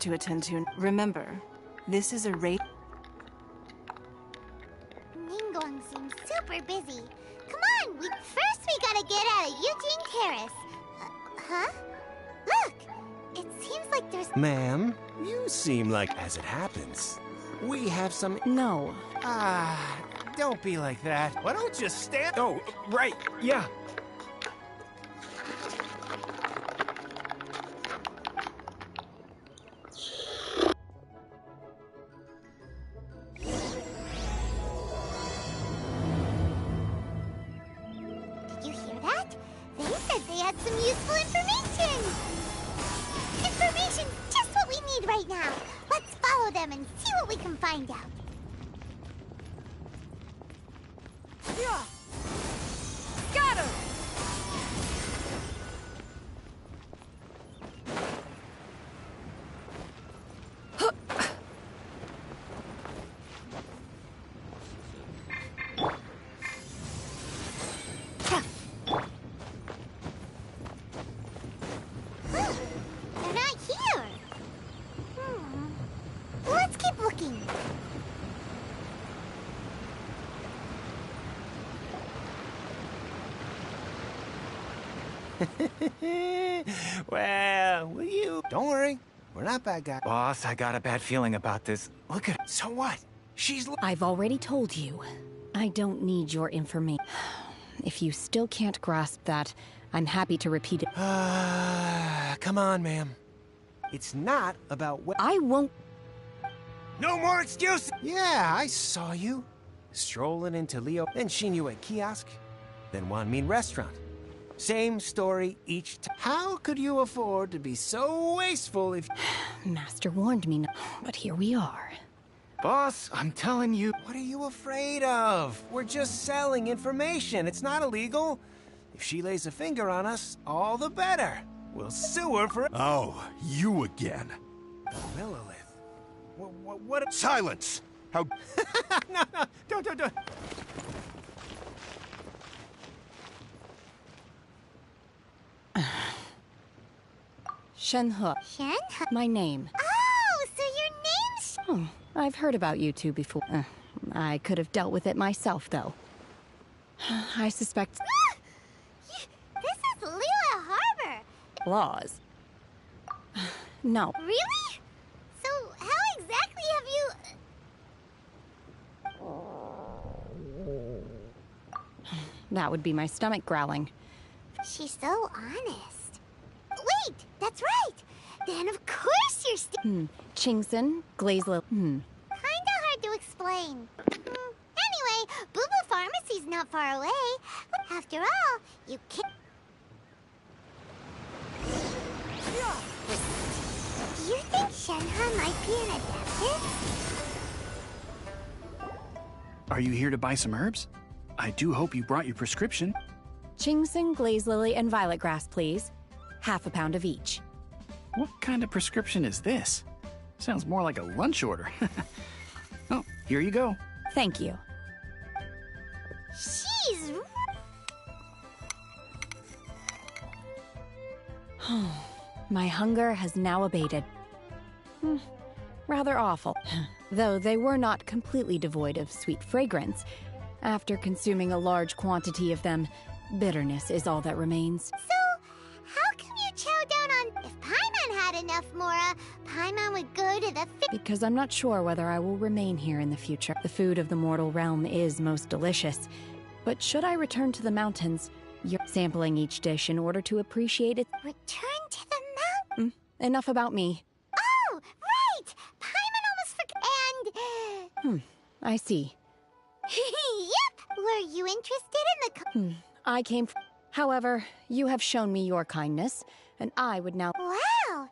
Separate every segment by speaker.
Speaker 1: to attend to. Remember, this is a raid.
Speaker 2: Ningguang seems super busy. Come on, first we gotta get out of Eugene Terrace. Huh? Look! It seems like there's...
Speaker 3: Ma'am, you seem like, as it happens, we have some...
Speaker 1: No.
Speaker 3: Don't be like that. Why don't you stand... Oh, right, yeah.
Speaker 2: Did you hear that? They said they had some useful information! Information's just what we need right now. Let's follow them and see what we can find out.
Speaker 1: Yeah. Got him!
Speaker 2: They're not here. Let's keep looking.
Speaker 3: Well, will you? Don't worry. We're not bad guys.
Speaker 4: Boss, I got a bad feeling about this. Look at...
Speaker 3: So what? She's...
Speaker 1: I've already told you. I don't need your information. If you still can't grasp that, I'm happy to repeat it.
Speaker 3: Come on, ma'am. It's not about what...
Speaker 1: I won't...
Speaker 3: No more excuses! Yeah, I saw you. Strolling into Leo, then seen you at kiosk, then Wanmin restaurant. Same story each time. How could you afford to be so wasteful if...
Speaker 1: Master warned me, but here we are.
Speaker 4: Boss, I'm telling you...
Speaker 3: What are you afraid of? We're just selling information. It's not illegal. If she lays a finger on us, all the better. We'll sue her for...
Speaker 5: Oh, you again.
Speaker 3: Lilith. What...
Speaker 5: Silence! How...
Speaker 3: No, don't.
Speaker 1: Shenhe.
Speaker 2: Shen?
Speaker 1: My name.
Speaker 2: Oh, so your name's...
Speaker 1: Oh, I've heard about you two before. I could have dealt with it myself, though. I suspect...
Speaker 2: This is Lila Harbor.
Speaker 1: Laws. No.
Speaker 2: Really? So how exactly have you...
Speaker 1: That would be my stomach growling.
Speaker 2: She's so honest. Wait, that's right. Then of course you're still...
Speaker 1: Chingson, Glazela...
Speaker 2: Kinda hard to explain. Anyway, Boo Boo Pharmacy's not far away. After all, you can't... Do you think Shenhe might be an adaptive?
Speaker 4: Are you here to buy some herbs? I do hope you brought your prescription.
Speaker 1: Chingson, Glaze Lily, and Violet Grass, please. Half a pound of each.
Speaker 4: What kind of prescription is this? Sounds more like a lunch order. Oh, here you go.
Speaker 1: Thank you.
Speaker 2: She's...
Speaker 1: My hunger has now abated. Rather awful. Though they were not completely devoid of sweet fragrance. After consuming a large quantity of them, bitterness is all that remains.
Speaker 2: So, how come you chow down on... If Paimon had enough Mora, Paimon would go to the...
Speaker 1: Because I'm not sure whether I will remain here in the future. The food of the mortal realm is most delicious. But should I return to the mountains, you're sampling each dish in order to appreciate it.
Speaker 2: Return to the mountain?
Speaker 1: Enough about me.
Speaker 2: Oh, right! Paimon almost forgot...
Speaker 1: I see.
Speaker 2: Yep! Were you interested in the...
Speaker 1: I came However, you have shown me your kindness, and I would now...
Speaker 2: Wow!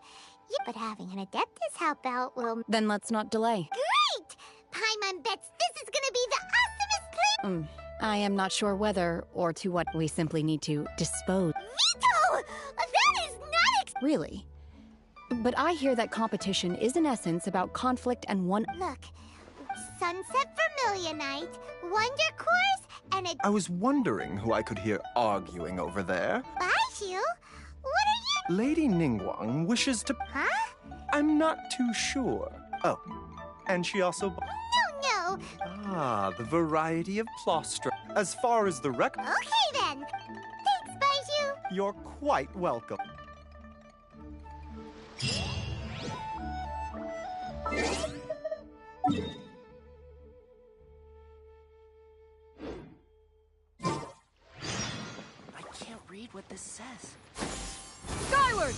Speaker 2: Yeah, but having an Adeptus help out will...
Speaker 1: Then let's not delay.
Speaker 2: Great! Paimon bets this is gonna be the awesomest place...
Speaker 1: I am not sure whether or to what we simply need to dispose.
Speaker 2: Vito! That is not...
Speaker 1: Really? But I hear that competition is in essence about conflict and one...
Speaker 2: Look, Sunset Vermilia Night, Wonder Course, and a...
Speaker 6: I was wondering who I could hear arguing over there.
Speaker 2: Baiju? What are you...
Speaker 6: Lady Ningguang wishes to...
Speaker 2: Huh?
Speaker 6: I'm not too sure. Oh, and she also...
Speaker 2: No.
Speaker 6: Ah, the variety of plaster. As far as the record...
Speaker 2: Okay then. Thanks, Baiju.
Speaker 6: You're quite welcome.
Speaker 7: I can't read what this says.
Speaker 1: Skyward!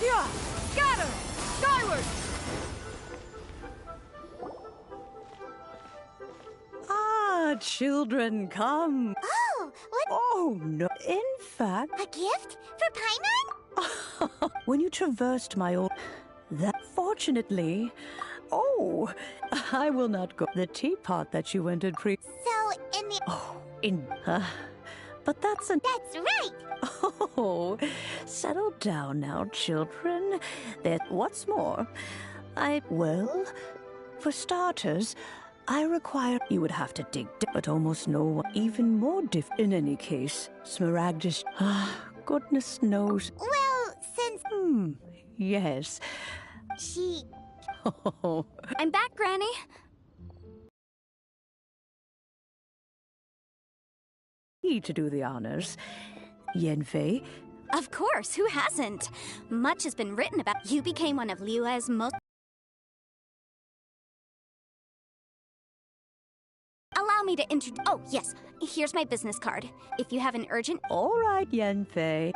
Speaker 1: Yeah! Scatter! Skyward!
Speaker 8: Ah, children, come.
Speaker 2: Oh, what?
Speaker 8: Oh, no. In fact,
Speaker 2: A gift? For Paimon?
Speaker 8: when you traversed my old... That, fortunately... Oh, I will not go... The teapot that you entered
Speaker 2: So, in the...
Speaker 8: Oh, in... but that's an...
Speaker 2: That's right!
Speaker 8: Oh, settle down now, children. What's more, well, for starters, I require... You would have to dig deep, but almost no one... Even more in any case. Smaragdus... goodness knows.
Speaker 2: Well, since...
Speaker 8: Yes.
Speaker 2: She...
Speaker 8: Oh,
Speaker 1: I'm back, Granny.
Speaker 8: need to do the honors. Yenfei,
Speaker 1: Of course, who hasn't? Much has been written about you became one of Liyue's most... Allow me to introduce... Oh, yes. Here's my business card. If you have an urgent...
Speaker 8: all right, Yenfei.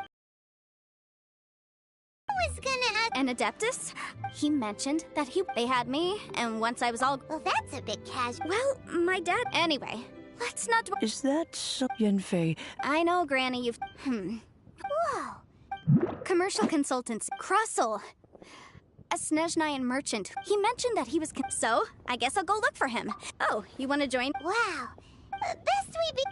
Speaker 2: I was gonna ask...
Speaker 1: An Adeptus? He mentioned that they had me, and once I was all...
Speaker 2: Well, that's a bit casual.
Speaker 1: Well, my dad... Anyway, let's not...
Speaker 8: Is that so, Yenfei?
Speaker 1: I know, Granny, you've...
Speaker 2: Whoa.
Speaker 1: Commercial consultants. Crossel. A Snezhnayan merchant. He mentioned that he was... So, I guess I'll go look for him. Oh, you want to join?
Speaker 2: Wow. Best we be...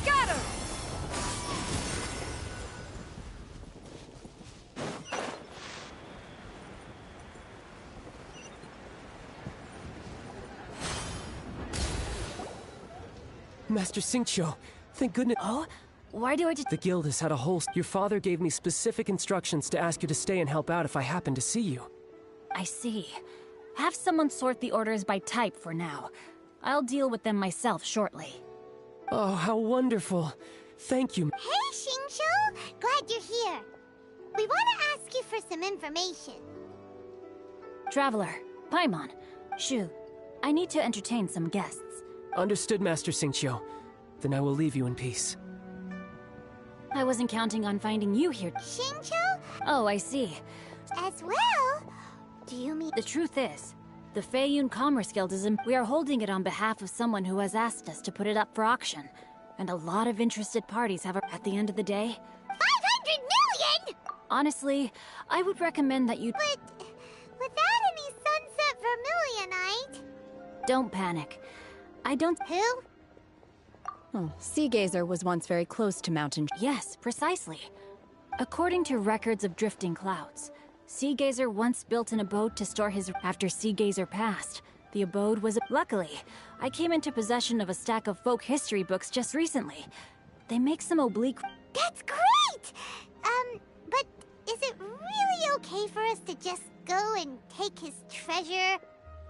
Speaker 1: Scatter!
Speaker 9: Master Xingqiu, thank goodness.
Speaker 1: Oh? Why do I just...
Speaker 9: The guild has had a whole... Your father gave me specific instructions to ask you to stay and help out if I happen to see you.
Speaker 10: I see. Have someone sort the orders by type for now. I'll deal with them myself shortly.
Speaker 9: Oh, how wonderful. Thank you.
Speaker 2: Hey, Xingqiu! Glad you're here. We want to ask you for some information.
Speaker 10: Traveler, Paimon, Shu, I need to entertain some guests.
Speaker 9: Understood, Master Xingqiu. Then I will leave you in peace.
Speaker 10: I wasn't counting on finding you here.
Speaker 2: Xingqiu?
Speaker 10: Oh, I see.
Speaker 2: As well? Do you mean...
Speaker 10: The truth is, the Feiyun Commerce Guild is in... We are holding it on behalf of someone who has asked us to put it up for auction. And a lot of interested parties have... At the end of the day...
Speaker 2: 500 million?!
Speaker 10: Honestly, I would recommend that you...
Speaker 2: But without any Sunset Vermilionite...
Speaker 10: Don't panic. I don't...
Speaker 2: Who?
Speaker 1: Oh, Seagazer was once very close to Mountain...
Speaker 10: Yes, precisely. According to records of drifting clouds, Seagazer once built an abode to store his... After Seagazer passed, the abode was... Luckily, I came into possession of a stack of folk history books just recently. They make some oblique...
Speaker 2: That's great! But is it really okay for us to just go and take his treasure?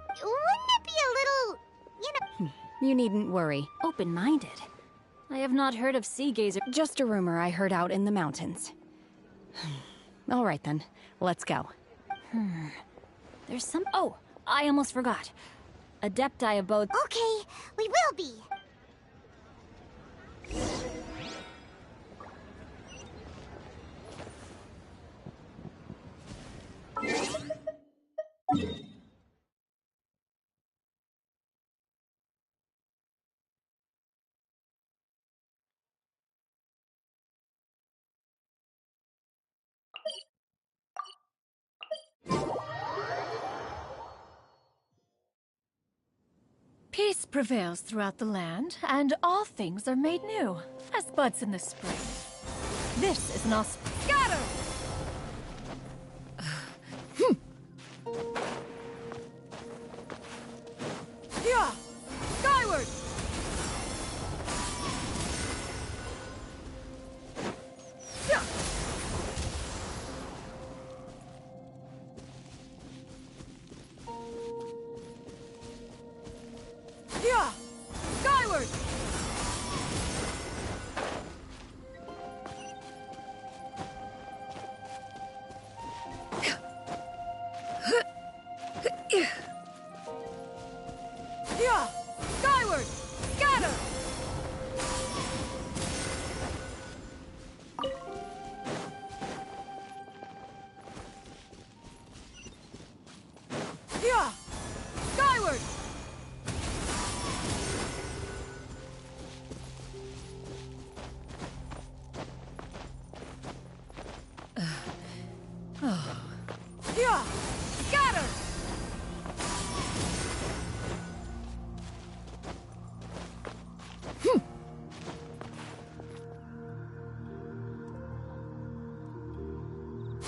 Speaker 2: Wouldn't it be a little, you know...
Speaker 1: You needn't worry.
Speaker 10: Open-minded. I have not heard of Seagazer...
Speaker 1: Just a rumor I heard out in the mountains. All right then, let's go.
Speaker 10: There's some... Oh, I almost forgot. Adepti abode...
Speaker 2: Okay, we will be.
Speaker 11: Peace prevails throughout the land, and all things are made new, as buds in the spring. This is an Scatter! Yeah! Skyward! Yeah! Yeah! Skyward! Yeah! Skyward! Scatter! Yeah! Skyward! Yeah! Scatter!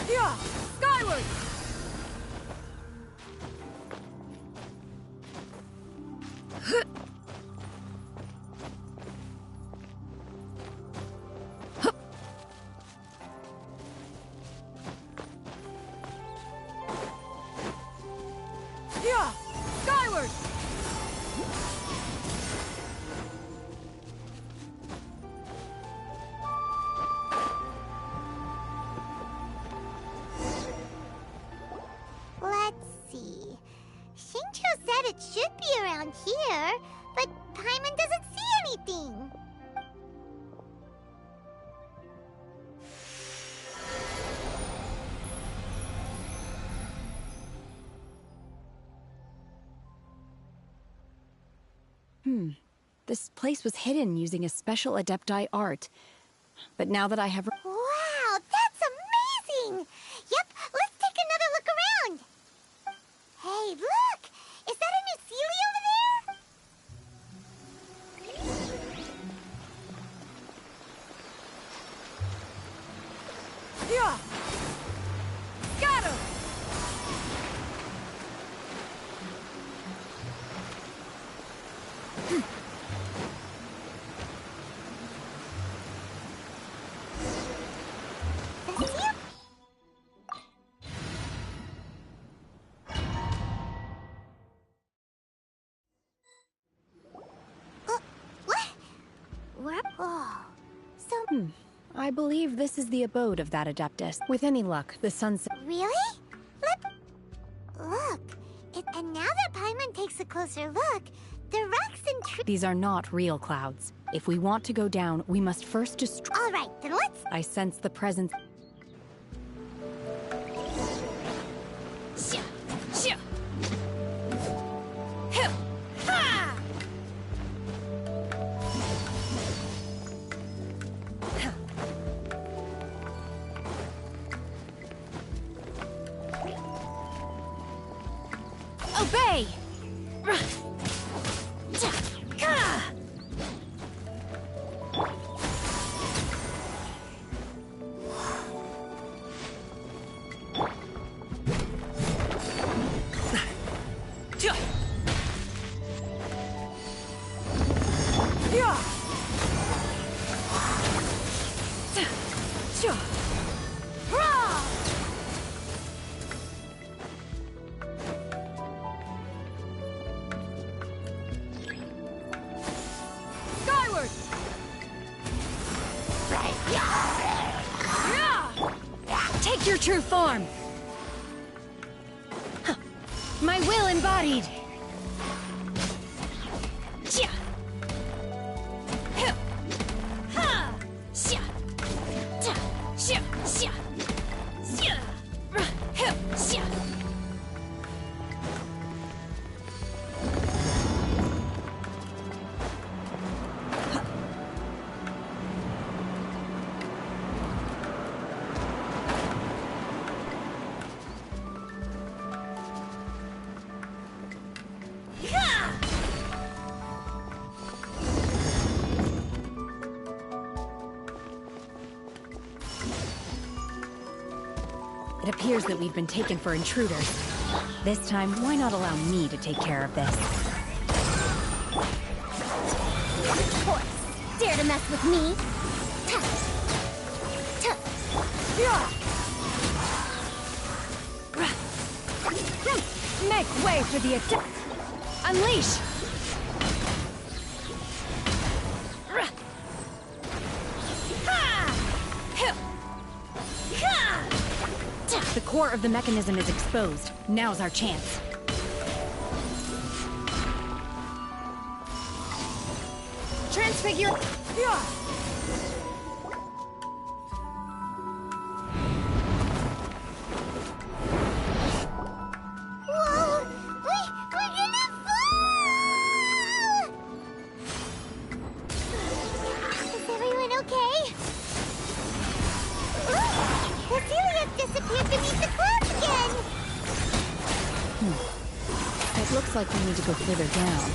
Speaker 11: Yeah! Skyward! Yeah! Skyward!
Speaker 2: Let's see. Shincho said it should be around here, but Paimon doesn't see anything.
Speaker 1: This place was hidden using a special Adepti art. But now that I have...
Speaker 2: Wow, that's amazing! Yep, let's take another look around. Hey, look! Is that a new Sealy over there?
Speaker 11: Yeah! Scatter!
Speaker 2: What? Oh, so...
Speaker 1: I believe this is the abode of that Adeptus. With any luck, the sunset...
Speaker 2: Really? Look, and now that Paimon takes a closer look, the rocks and trees...
Speaker 1: These are not real clouds. If we want to go down, we must first destroy...
Speaker 2: All right, then let's...
Speaker 1: I sense the presence...
Speaker 10: Obey!
Speaker 11: Skyward!
Speaker 10: Take your true form! Huh. My will embodied! Chia. Huh. Ha. Xia. Ta. Xia. Xia. Xia. Ra. Huh. Xia.
Speaker 1: It appears that we've been taken for intruders. This time, why not allow me to take care of this?
Speaker 2: Of course. Dare to mess with me?
Speaker 10: Make way for the attack! Unleash!
Speaker 1: The core of the mechanism is exposed. Now's our chance.
Speaker 10: Transfigure!
Speaker 2: Whoa! We're gonna fall! Is everyone okay? The Celiac disappeared beneath the clouds again!
Speaker 1: It looks like we need to go further down.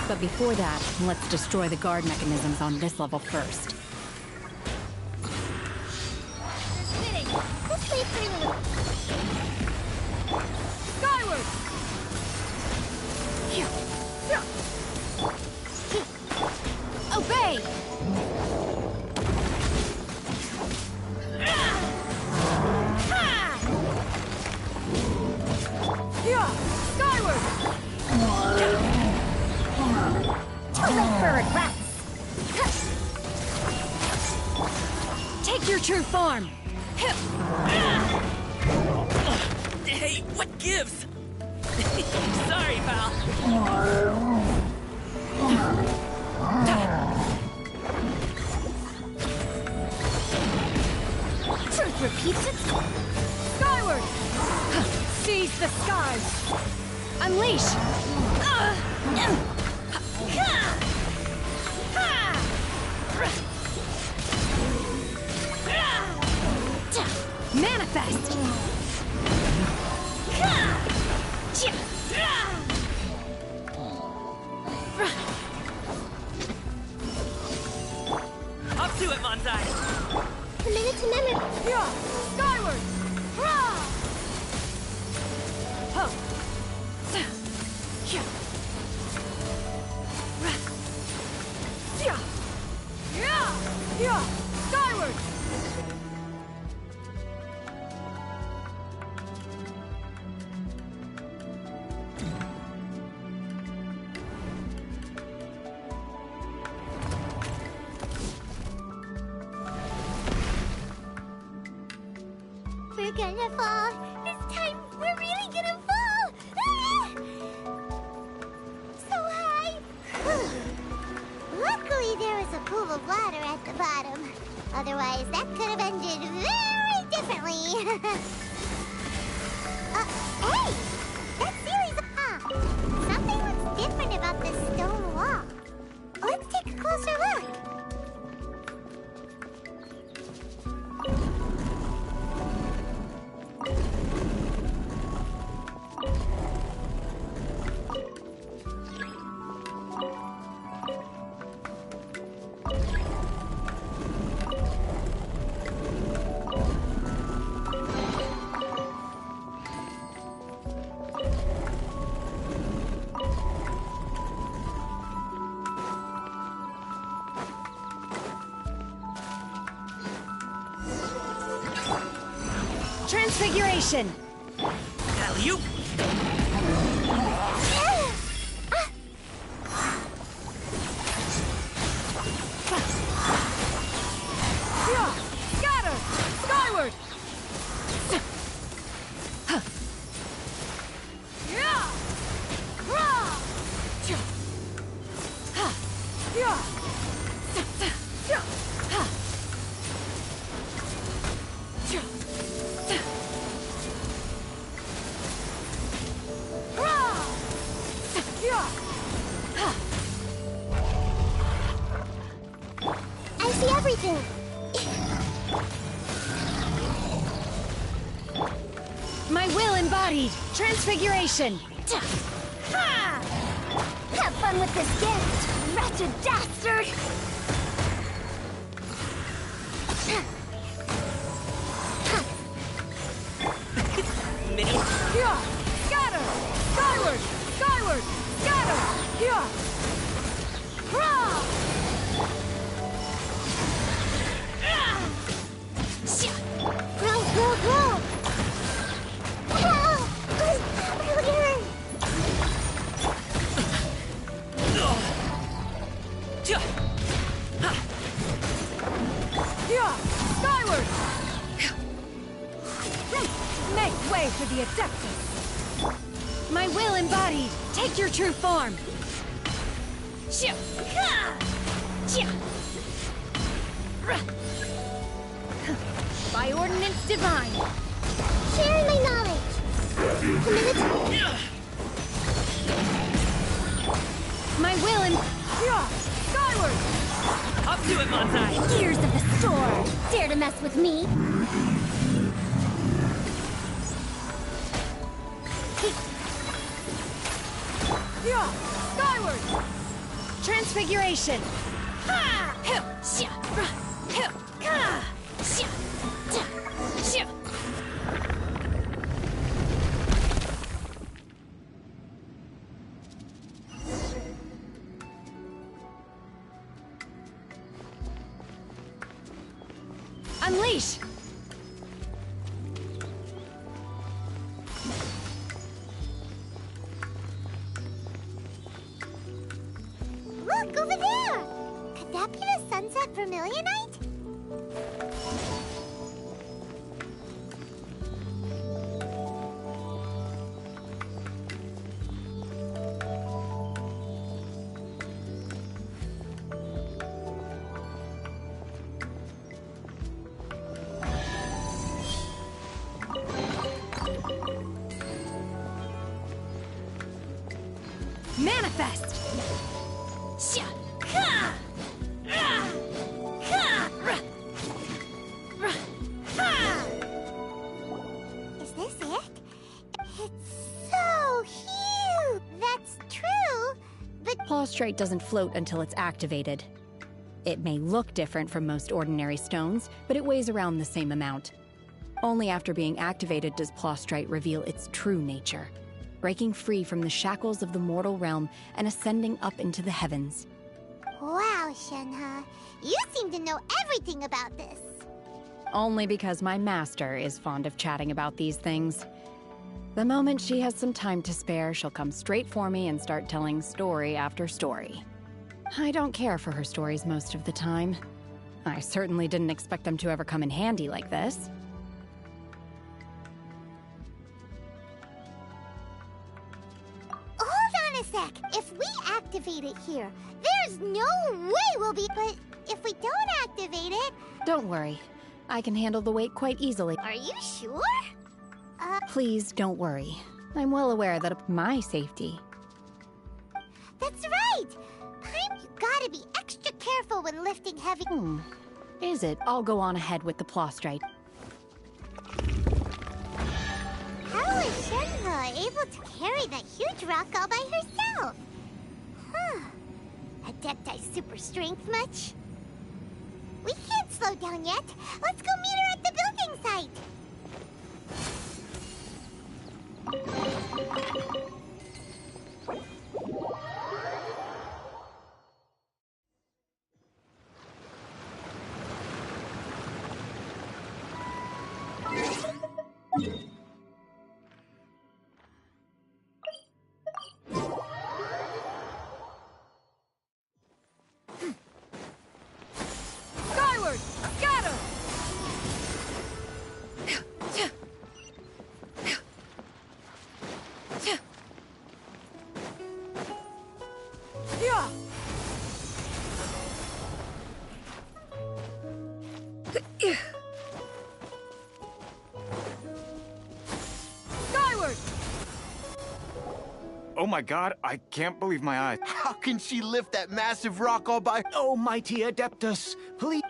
Speaker 1: But before that, let's destroy the guard mechanisms on this level first.
Speaker 2: Spinning! Let's wait for you!
Speaker 10: Skyward! Obey! Skyward!
Speaker 2: Too late for regrets!
Speaker 10: Take your true form!
Speaker 7: Hey, what gives? Sorry, pal.
Speaker 10: Truth repeats it. Skyward! Seize the skies! Unleash! Manifest!
Speaker 7: Up to it, Manzai.
Speaker 2: A minute to memory.
Speaker 10: Skyward! Ho! Skyward!
Speaker 2: We're gonna fall. This time, we're really gonna fall. Ah! So high. Luckily, there was a pool of water at the bottom. Otherwise, that could have ended very differently. Hey! That series... something looks different about this stone wall. Let's take a closer look.
Speaker 10: Transfiguration!
Speaker 7: Alley-oop!
Speaker 10: Scatter! Skyward!
Speaker 2: I see everything.
Speaker 10: My will embodied! Transfiguration!
Speaker 2: Have fun with this gift, wretched dastard!
Speaker 11: Skyward! Scatter! Here! Hurrah!
Speaker 2: Grow, grow, grow! Ah!
Speaker 11: Here! Skyward! Make way for the Adeptus!
Speaker 1: My will embodied! Take your true form! By ordinance divine!
Speaker 2: Sharing my knowledge!
Speaker 1: My will and...
Speaker 11: Here! Skyward!
Speaker 7: Up to it, Monzai!
Speaker 2: Gears of the storm! Dare to mess with me?
Speaker 11: Here! Skyward!
Speaker 1: Transfiguration! Unleash!
Speaker 2: Look, over there! Could that be the sunset vermilionite?
Speaker 1: Manifest!
Speaker 2: Is this it? It's so huge! That's true, but
Speaker 1: Plaustrite doesn't float until it's activated. It may look different from most ordinary stones, but it weighs around the same amount. Only after being activated does Plaustrite reveal its true nature, breaking free from the shackles of the mortal realm and ascending up into the heavens.
Speaker 2: wow, Shenhe, you seem to know everything about this.
Speaker 1: Only because my master is fond of chatting about these things. The moment she has some time to spare, she'll come straight for me and start telling story after story. I don't care for her stories most of the time. I certainly didn't expect them to ever come in handy like this.
Speaker 2: Hold on a sec. If we activate it here, there's no way we'll be... But if we don't activate it...
Speaker 1: Don't worry. I can handle the weight quite easily.
Speaker 2: Are you sure?
Speaker 1: Please don't worry. I'm well aware that my safety.
Speaker 2: That's right! Paim, you gotta be extra careful when lifting heavy...
Speaker 1: Is it? I'll go on ahead with the Plaustrite.
Speaker 2: How is Shenhe able to carry that huge rock all by herself? Huh. Adepti super strength much? We can't slow down yet. Let's go meet her at the building site.
Speaker 11: Skyward! Scatter! Yeah! Skyward!
Speaker 12: Oh my god, I can't believe my eyes.
Speaker 5: How can she lift that massive rock all by...
Speaker 3: Oh, mighty Adeptus, please.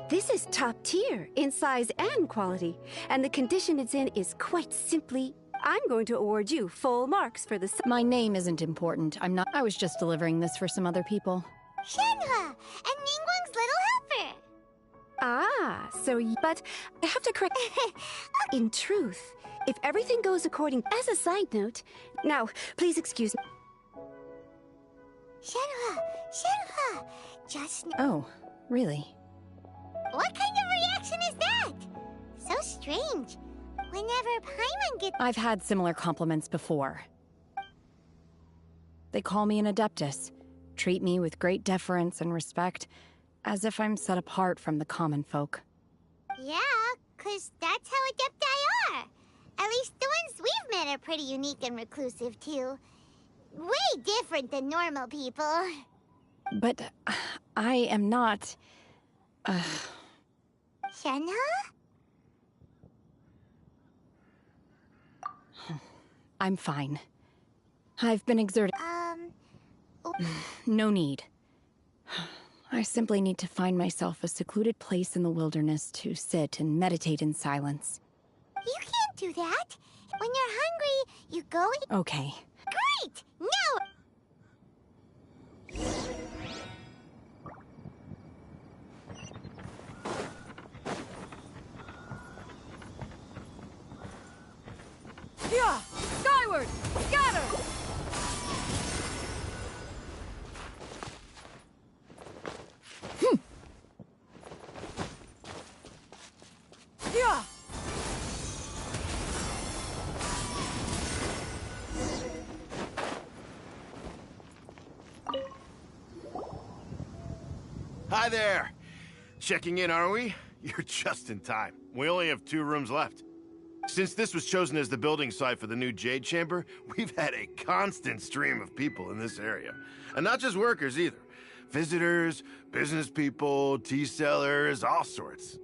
Speaker 13: This is top tier in size and quality, and the condition it's in is quite simply... I'm going to award you full marks for this.
Speaker 1: My name isn't important. I was just delivering this for some other people.
Speaker 2: Shenhe and Ningguang's little helper.
Speaker 13: Ah, so but I have to correct... In truth, If everything goes according... As a side note... Now, please excuse me.
Speaker 2: Shenhua! Just...
Speaker 1: Oh, really?
Speaker 2: What kind of reaction is that? So strange. Whenever Paimon gets...
Speaker 1: I've had similar compliments before. They call me an Adeptus, treat me with great deference and respect, as if I'm set apart from the common folk.
Speaker 2: Yeah, 'cause that's how Adepti are. At least the ones we've met are pretty unique and reclusive, too. Way different than normal people.
Speaker 1: But I am not...
Speaker 2: Shenhua?
Speaker 1: I'm fine. I've been exerting... No need. I simply need to find myself a secluded place in the wilderness to sit and meditate in silence.
Speaker 2: You can't do that. When you're hungry, you go eat...
Speaker 1: Okay.
Speaker 2: Great! Now...
Speaker 11: Yeah! Skyward! Scatter! Yeah!
Speaker 5: Hi there! Checking in, are we? You're just in time. We only have 2 rooms left. Since this was chosen as the building site for the new Jade Chamber, we've had a constant stream of people in this area. And not just workers either. Visitors, business people, tea sellers, all sorts.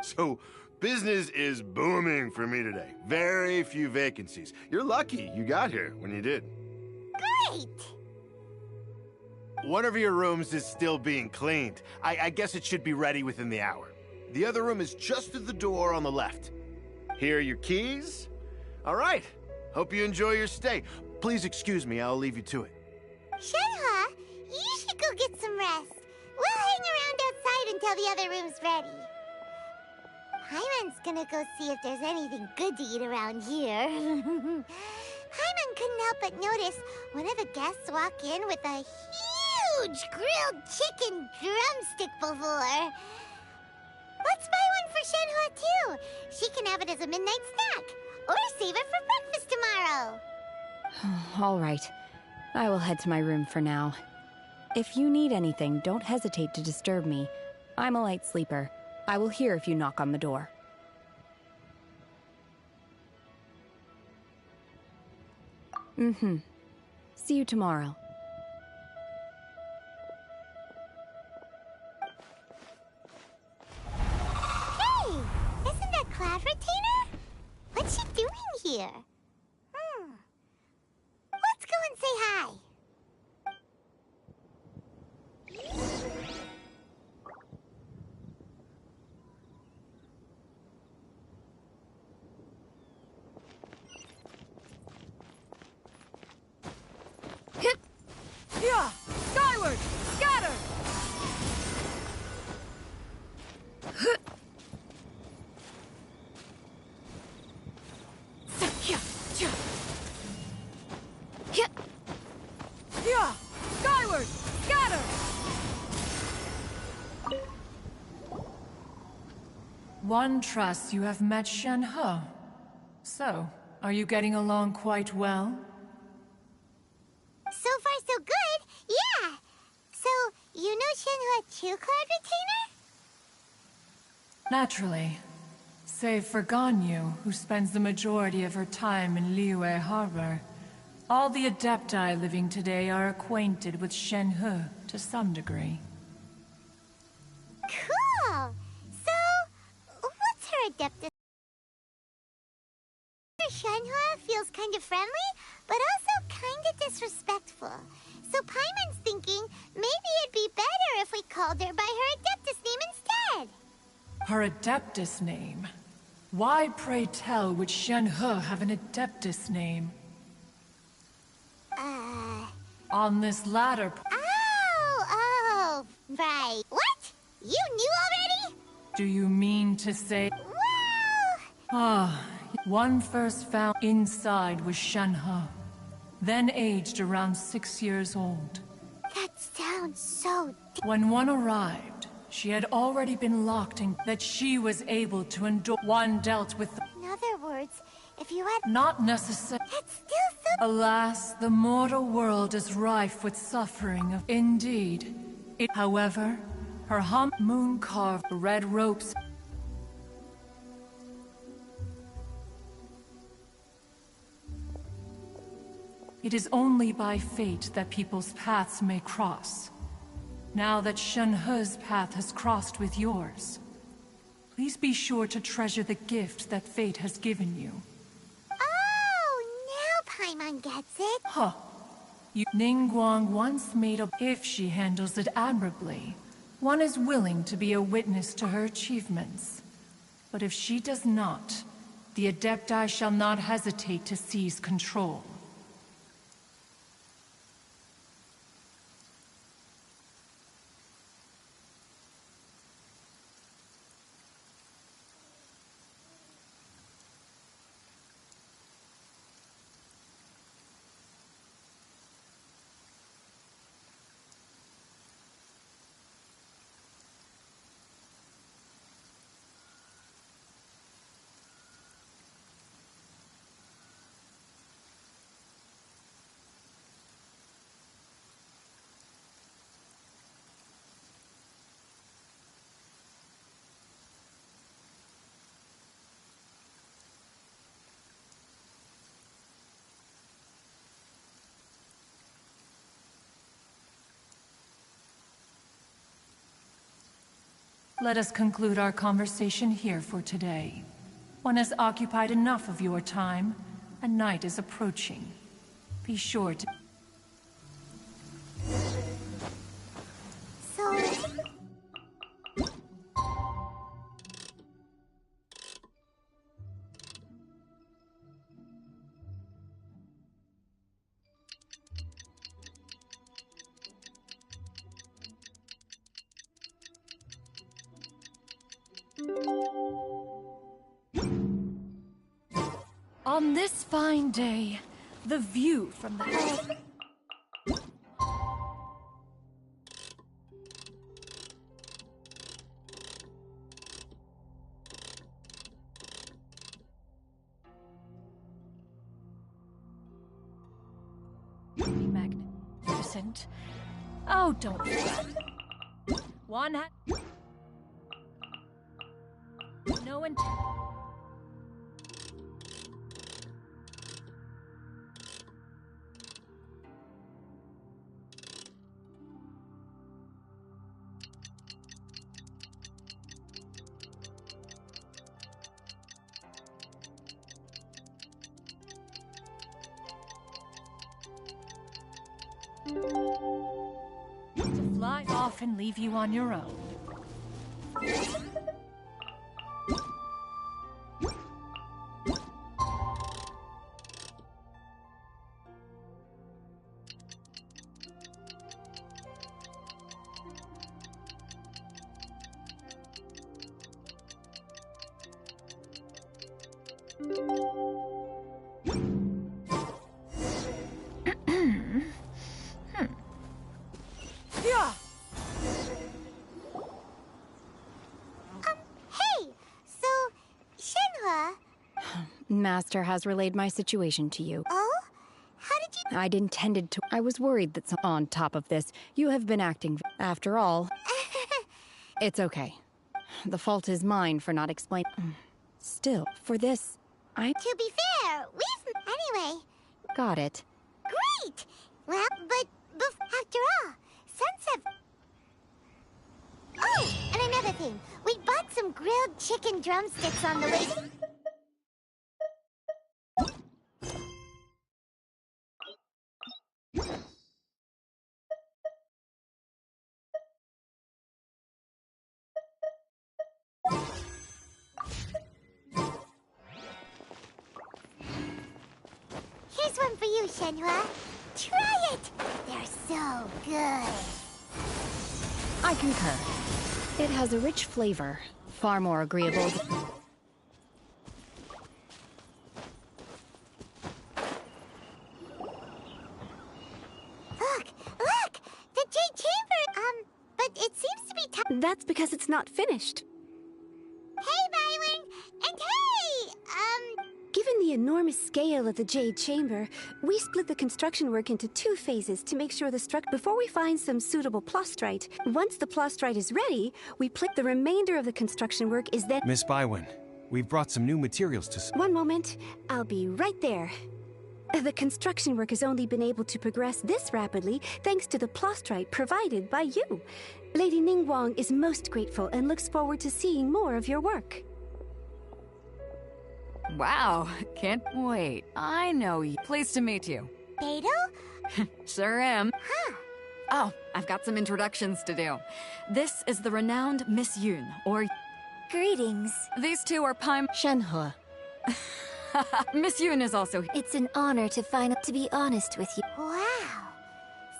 Speaker 5: So, business is booming for me today. Very few vacancies. You're lucky you got here when you did.
Speaker 2: Great!
Speaker 5: One of your rooms is still being cleaned. I guess it should be ready within the hour. The other room is just through the door on the left. Here are your keys. All right. Hope you enjoy your stay. Please excuse me, I'll leave you to it.
Speaker 2: Shenhua, you should go get some rest. We'll hang around outside until the other room's ready. Paimon's gonna go see if there's anything good to eat around here. Paimon couldn't help but notice one of the guests walk in with a huge grilled chicken drumstick before. Let's buy one for Shenhua, too. She can have it as a midnight snack. Or save it for breakfast tomorrow.
Speaker 1: All right. I will head to my room for now. If you need anything, don't hesitate to disturb me. I'm a light sleeper. I will hear if you knock on the door. See you tomorrow.
Speaker 2: Hey! Isn't that Cloud Retainer? What's she doing here? Let's go and say hi.
Speaker 11: Yeah! Skyward! Scatter! Yeah! Skyward! Scatter! One trusts you have met Shenhe. So, are you getting along quite well?
Speaker 2: So far, so good. Yeah. So, you know Shenhua too, Cloud Retainer?
Speaker 11: Naturally. Save for Ganyu, who spends the majority of her time in Liyue Harbor. All the Adepti living today are acquainted with Shenhe to some degree.
Speaker 2: Cool. So, what's her Adeptus? Shenhua feels kind of friendly, but also kind of disrespectful. So Paimon's thinking maybe it'd be better if we called her by her Adeptus name instead.
Speaker 11: Her Adeptus name? Why, pray tell, would Shenhe have an Adeptus name? On this latter...
Speaker 2: Oh, right. What? You knew already?
Speaker 11: Do you mean to say...
Speaker 2: Well...
Speaker 11: Ah, One first found inside was Shenhe, then aged around 6 years old.
Speaker 2: That sounds so...
Speaker 11: When one arrived, she had already been locked in that she was able to endure. One dealt with the...
Speaker 2: In other words, if you had...
Speaker 11: Not necessary.
Speaker 2: That's still so...
Speaker 11: Alas, the mortal world is rife with suffering of... Indeed. However, her moon carved red ropes... It is only by fate that people's paths may cross. Now that Shenhe's path has crossed with yours, please be sure to treasure the gift that fate has given you.
Speaker 2: Oh, now Paimon gets it.
Speaker 11: Huh. Ningguang once made a... If she handles it admirably, one is willing to be a witness to her achievements. But if she does not, the Adepti shall not hesitate to seize control. Let us conclude our conversation here for today. One has occupied enough of your time, and night is approaching. Be sure to...
Speaker 2: So...
Speaker 11: On this fine day, the view from the... Magnificent. Oh, don't fret. One had... No intent... To fly off and leave you on your own.
Speaker 2: Hey! So, Shenhe...
Speaker 1: Master has relayed my situation to you.
Speaker 2: Oh? How did you...
Speaker 1: I'd intended to... I was worried that on top of this, you have been acting... After all... It's okay. The fault is mine for not explaining... Still, for this,
Speaker 2: To be fair, we've... Anyway...
Speaker 1: Got it.
Speaker 2: Great! Well, but after all, Sunset... Oh, and another thing. We bought some grilled chicken drumsticks on the way... Here's one for you, Shenhe. Try it! They're so good.
Speaker 1: I concur. It has a rich flavor, far more agreeable.
Speaker 13: That's because it's not finished.
Speaker 2: Hey, Byron! And hey!
Speaker 13: Given the enormous scale of the Jade Chamber, we split the construction work into 2 phases to make sure the structure. Before we find some suitable plastrite, once the plastrite is ready, we put the remainder of the construction work is then.
Speaker 3: Miss Bywin, we've brought some new materials to.
Speaker 13: One moment, I'll be right there. The construction work has only been able to progress this rapidly thanks to the plastrite provided by you. Lady Ningguang is most grateful and looks forward to seeing more of your work.
Speaker 1: Wow, can't wait. I know you. Pleased to meet you.
Speaker 2: Beto?
Speaker 1: Sure am.
Speaker 2: Huh.
Speaker 1: Oh, I've got some introductions to do. This is the renowned Miss Yun, or...
Speaker 10: Greetings.
Speaker 1: These two are Paim Shenhe. Miss Yun is also...
Speaker 10: It's an honor to be honest with you.
Speaker 2: Wow.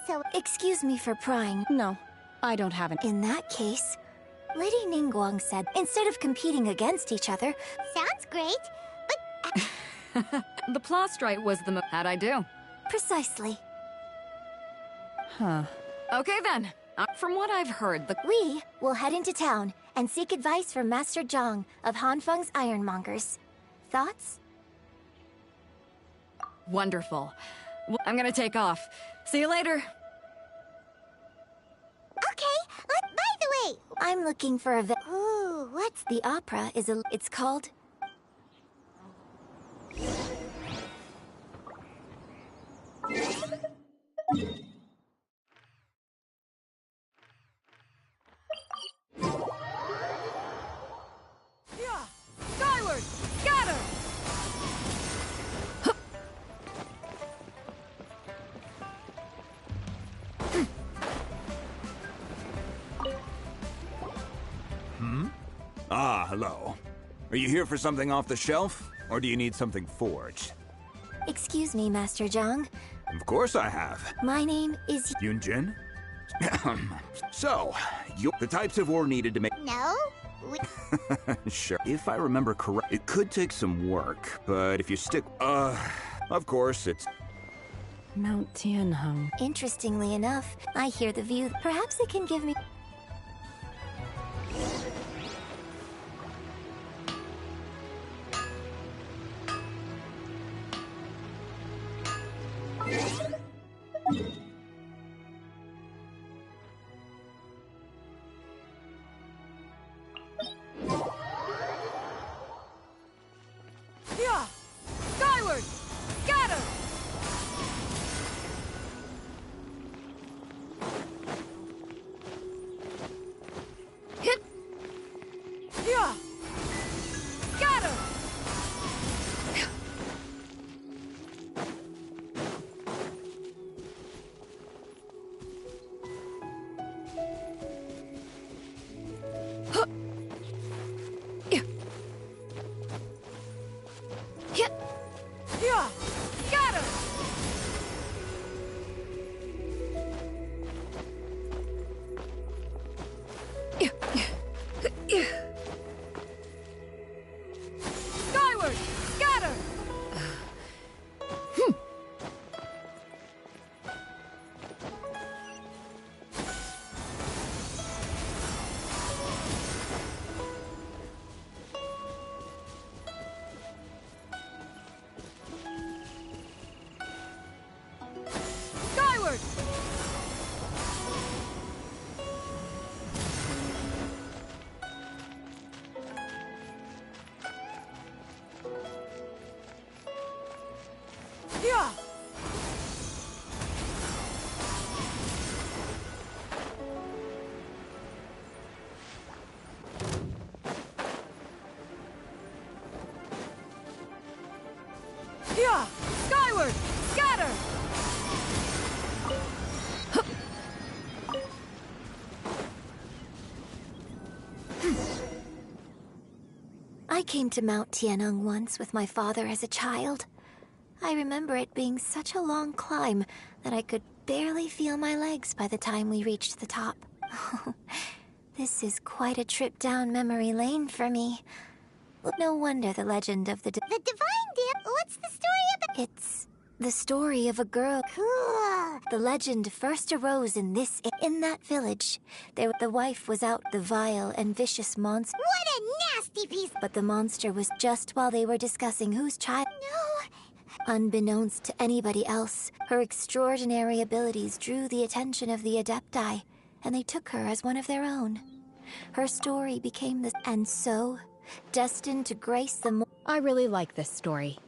Speaker 2: So,
Speaker 10: excuse me for prying.
Speaker 1: No, I don't have an...
Speaker 10: In that case, Lady Ningguang said, instead of competing against each other...
Speaker 2: Sounds great, but...
Speaker 1: The plastrite was the How'd I do?
Speaker 10: Precisely.
Speaker 1: Huh. Okay then. From what I've heard,
Speaker 10: We will head into town and seek advice from Master Zhang of Hanfeng's Ironmongers. Thoughts?
Speaker 1: Wonderful. Well, I'm gonna take off. See you later.
Speaker 2: Okay, by the way...
Speaker 10: I'm looking for a
Speaker 2: Ooh, what's...
Speaker 10: The opera is it's called...
Speaker 1: Skyward! Scatter!
Speaker 14: Ah, hello. Are you here for something off the shelf, or do you need something forged?
Speaker 10: Excuse me, Master Zhang.
Speaker 14: Of course I have.
Speaker 10: My name is...
Speaker 14: Yunjin? So, the types of ore needed to make...
Speaker 2: No?
Speaker 14: Sure. If I remember correct, it could take some work, but if you stick... of course, it's...
Speaker 1: Mount Tianheng.
Speaker 10: Interestingly enough, I hear the view. Perhaps it can give me...
Speaker 1: Skyward! Scatter! Hit! Yeah! Scatter! Yeah! Scatter! Skyward! Scatter! Skyward! Yeah! Yeah! Skyward! Scatter!
Speaker 10: I came to Mount Tianheng once with my father as a child. I remember it being such a long climb that I could barely feel my legs by the time we reached the top. This is quite a trip down memory lane for me. No wonder the legend of the
Speaker 2: The Divine Deer? What's the story about?
Speaker 10: It's the story of a girl.
Speaker 2: Cool. The legend first arose in that village. The wife was out the vile and vicious monster. What a nasty piece! But the monster was just while they were discussing whose child. No! Unbeknownst to anybody else, her extraordinary abilities drew the attention of the Adepti, and they took her as one of their own. Her story became this, and so, destined to grace the.
Speaker 1: I really like this story.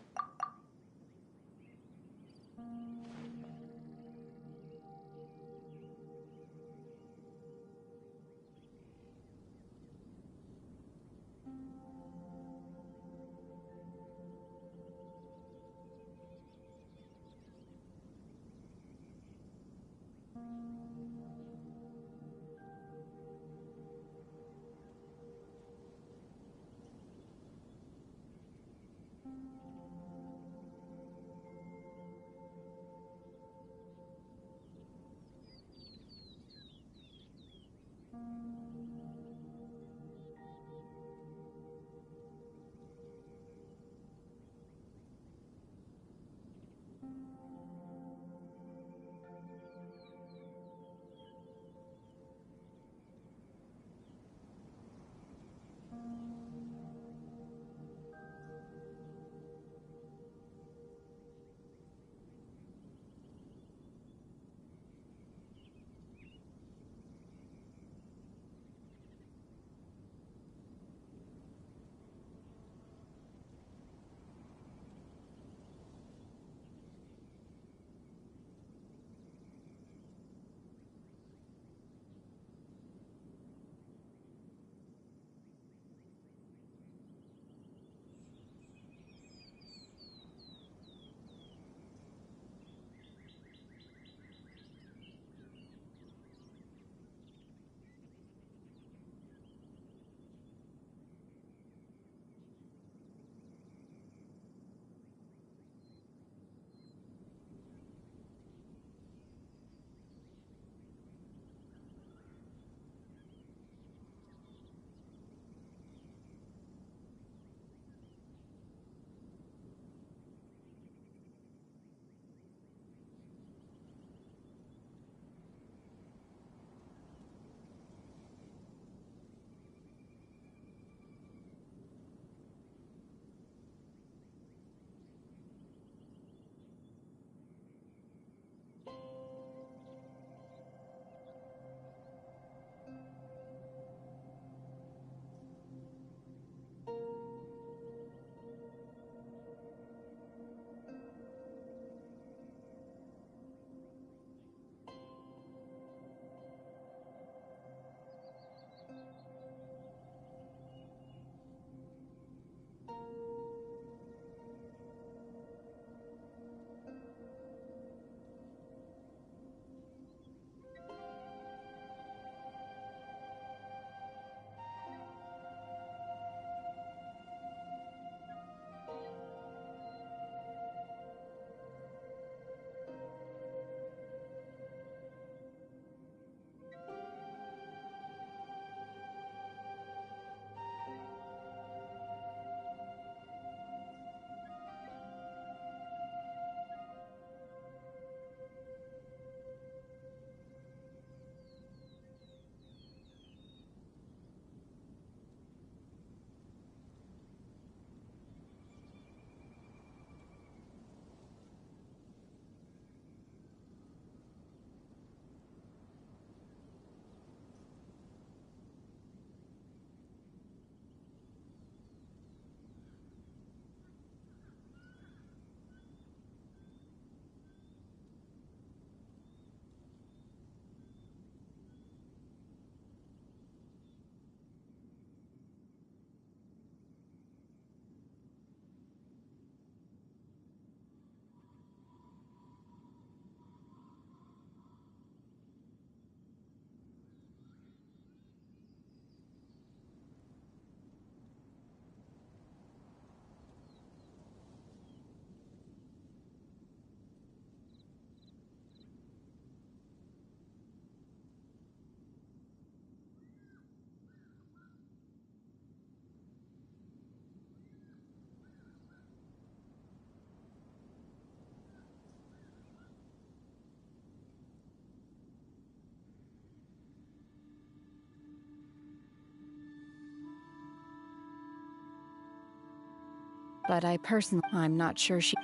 Speaker 1: but I'm not sure she...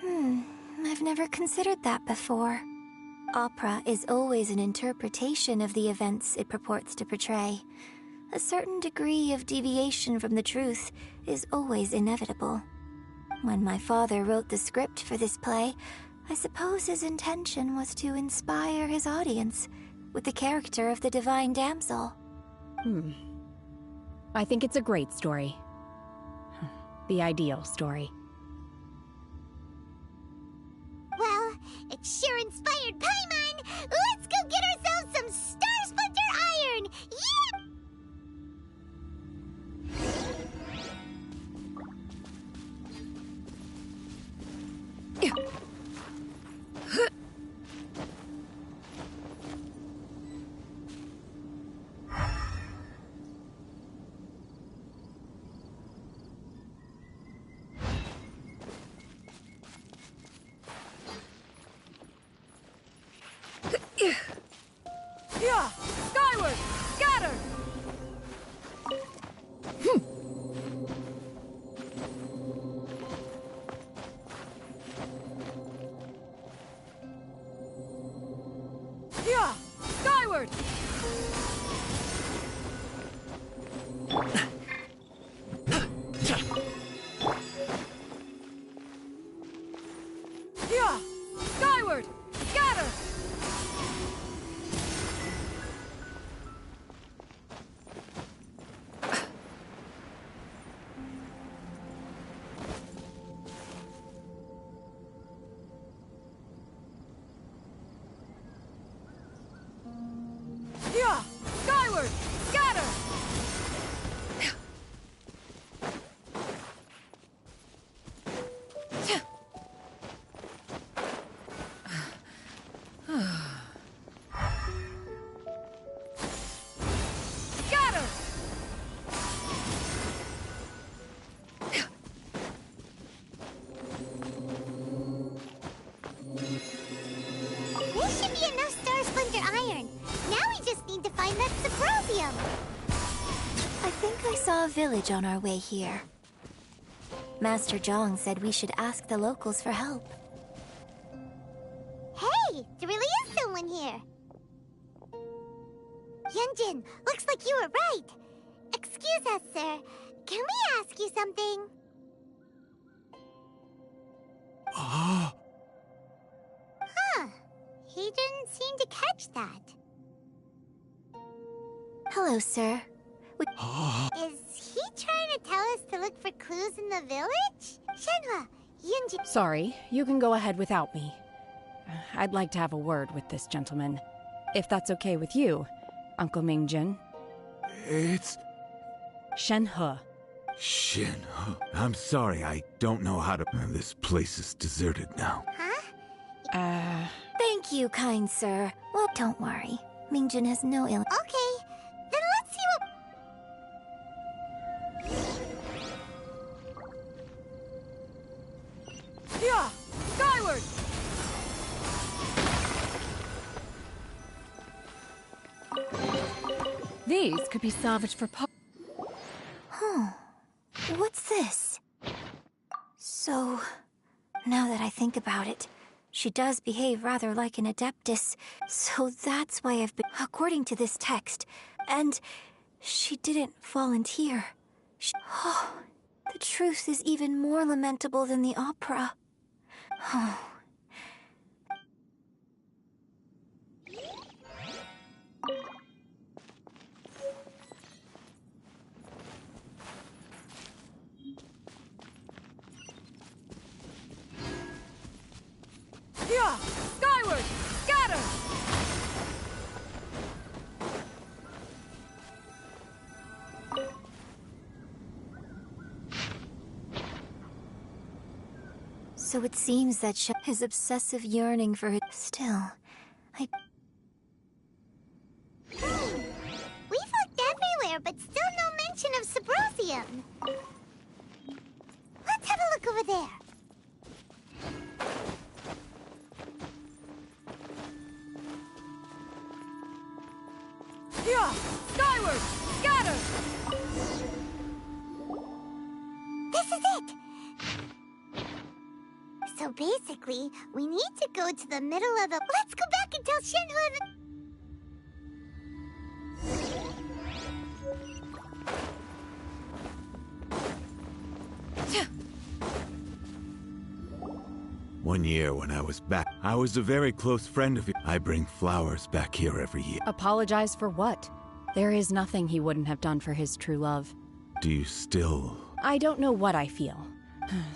Speaker 15: I've never considered that before. Opera is always an interpretation of the events it purports to portray. A certain degree of deviation from the truth is always inevitable. When my father wrote the script for this play, I suppose his intention was to inspire his audience with the character of the divine damsel.
Speaker 1: I think it's a great story. The ideal story.
Speaker 2: Well, it sure inspired Paimon! Let's go get ourselves some Star Splinter Iron! Yeah!
Speaker 11: Yeah! Skyward! Scatter! Yeah! Skyward! Yeah! Skyward! Scatter! Yeah! Skyward! Scatter! Scatter!
Speaker 2: There should be enough Star Splinter Iron. Now we just need to find that Subrosium.
Speaker 15: I think I saw a village on our way here. Master Zhang said we should ask the locals for help.
Speaker 2: Hey, there really is someone here. Yunjin, looks like you were right. Excuse us, sir. Can we ask you something? Huh. He didn't seem to catch that.
Speaker 15: Hello, sir.
Speaker 2: Is he trying to tell us to look for clues in the village? Shenhua, Yunjin...
Speaker 1: Sorry, you can go ahead without me. I'd like to have a word with this gentleman. If that's okay with you, Uncle Mingjin.
Speaker 16: It's...
Speaker 1: Shenhe.
Speaker 16: Shenhe. I'm sorry, I don't know how to... This place is deserted now.
Speaker 15: Thank you, kind sir. Well, don't worry. Mingjin has no ill...
Speaker 2: Okay, then let's see what...
Speaker 11: Yeah! Skyward!
Speaker 1: These could be salvaged for
Speaker 15: What's this? So, now that I think about it, she does behave rather like an adeptus, so that's why I've been... According to this text, and she didn't volunteer. The truth is even more lamentable than the opera.
Speaker 11: Yeah! Skyward! Scatter!
Speaker 15: So it seems that his obsessive yearning for it... Still,
Speaker 2: We've looked everywhere, but still no mention of Subrosium. Let's have a look over there.
Speaker 11: Yeah! Skyward! Scatter!
Speaker 2: This is it! So basically, we need to go to the middle of the... Let's go back and tell Shenhua that...
Speaker 16: One year when I was back, I was a very close friend of yours. I bring flowers back here every year.
Speaker 1: Apologize for what? There is nothing he wouldn't have done for his true love.
Speaker 16: Do you still...
Speaker 1: I don't know what I feel.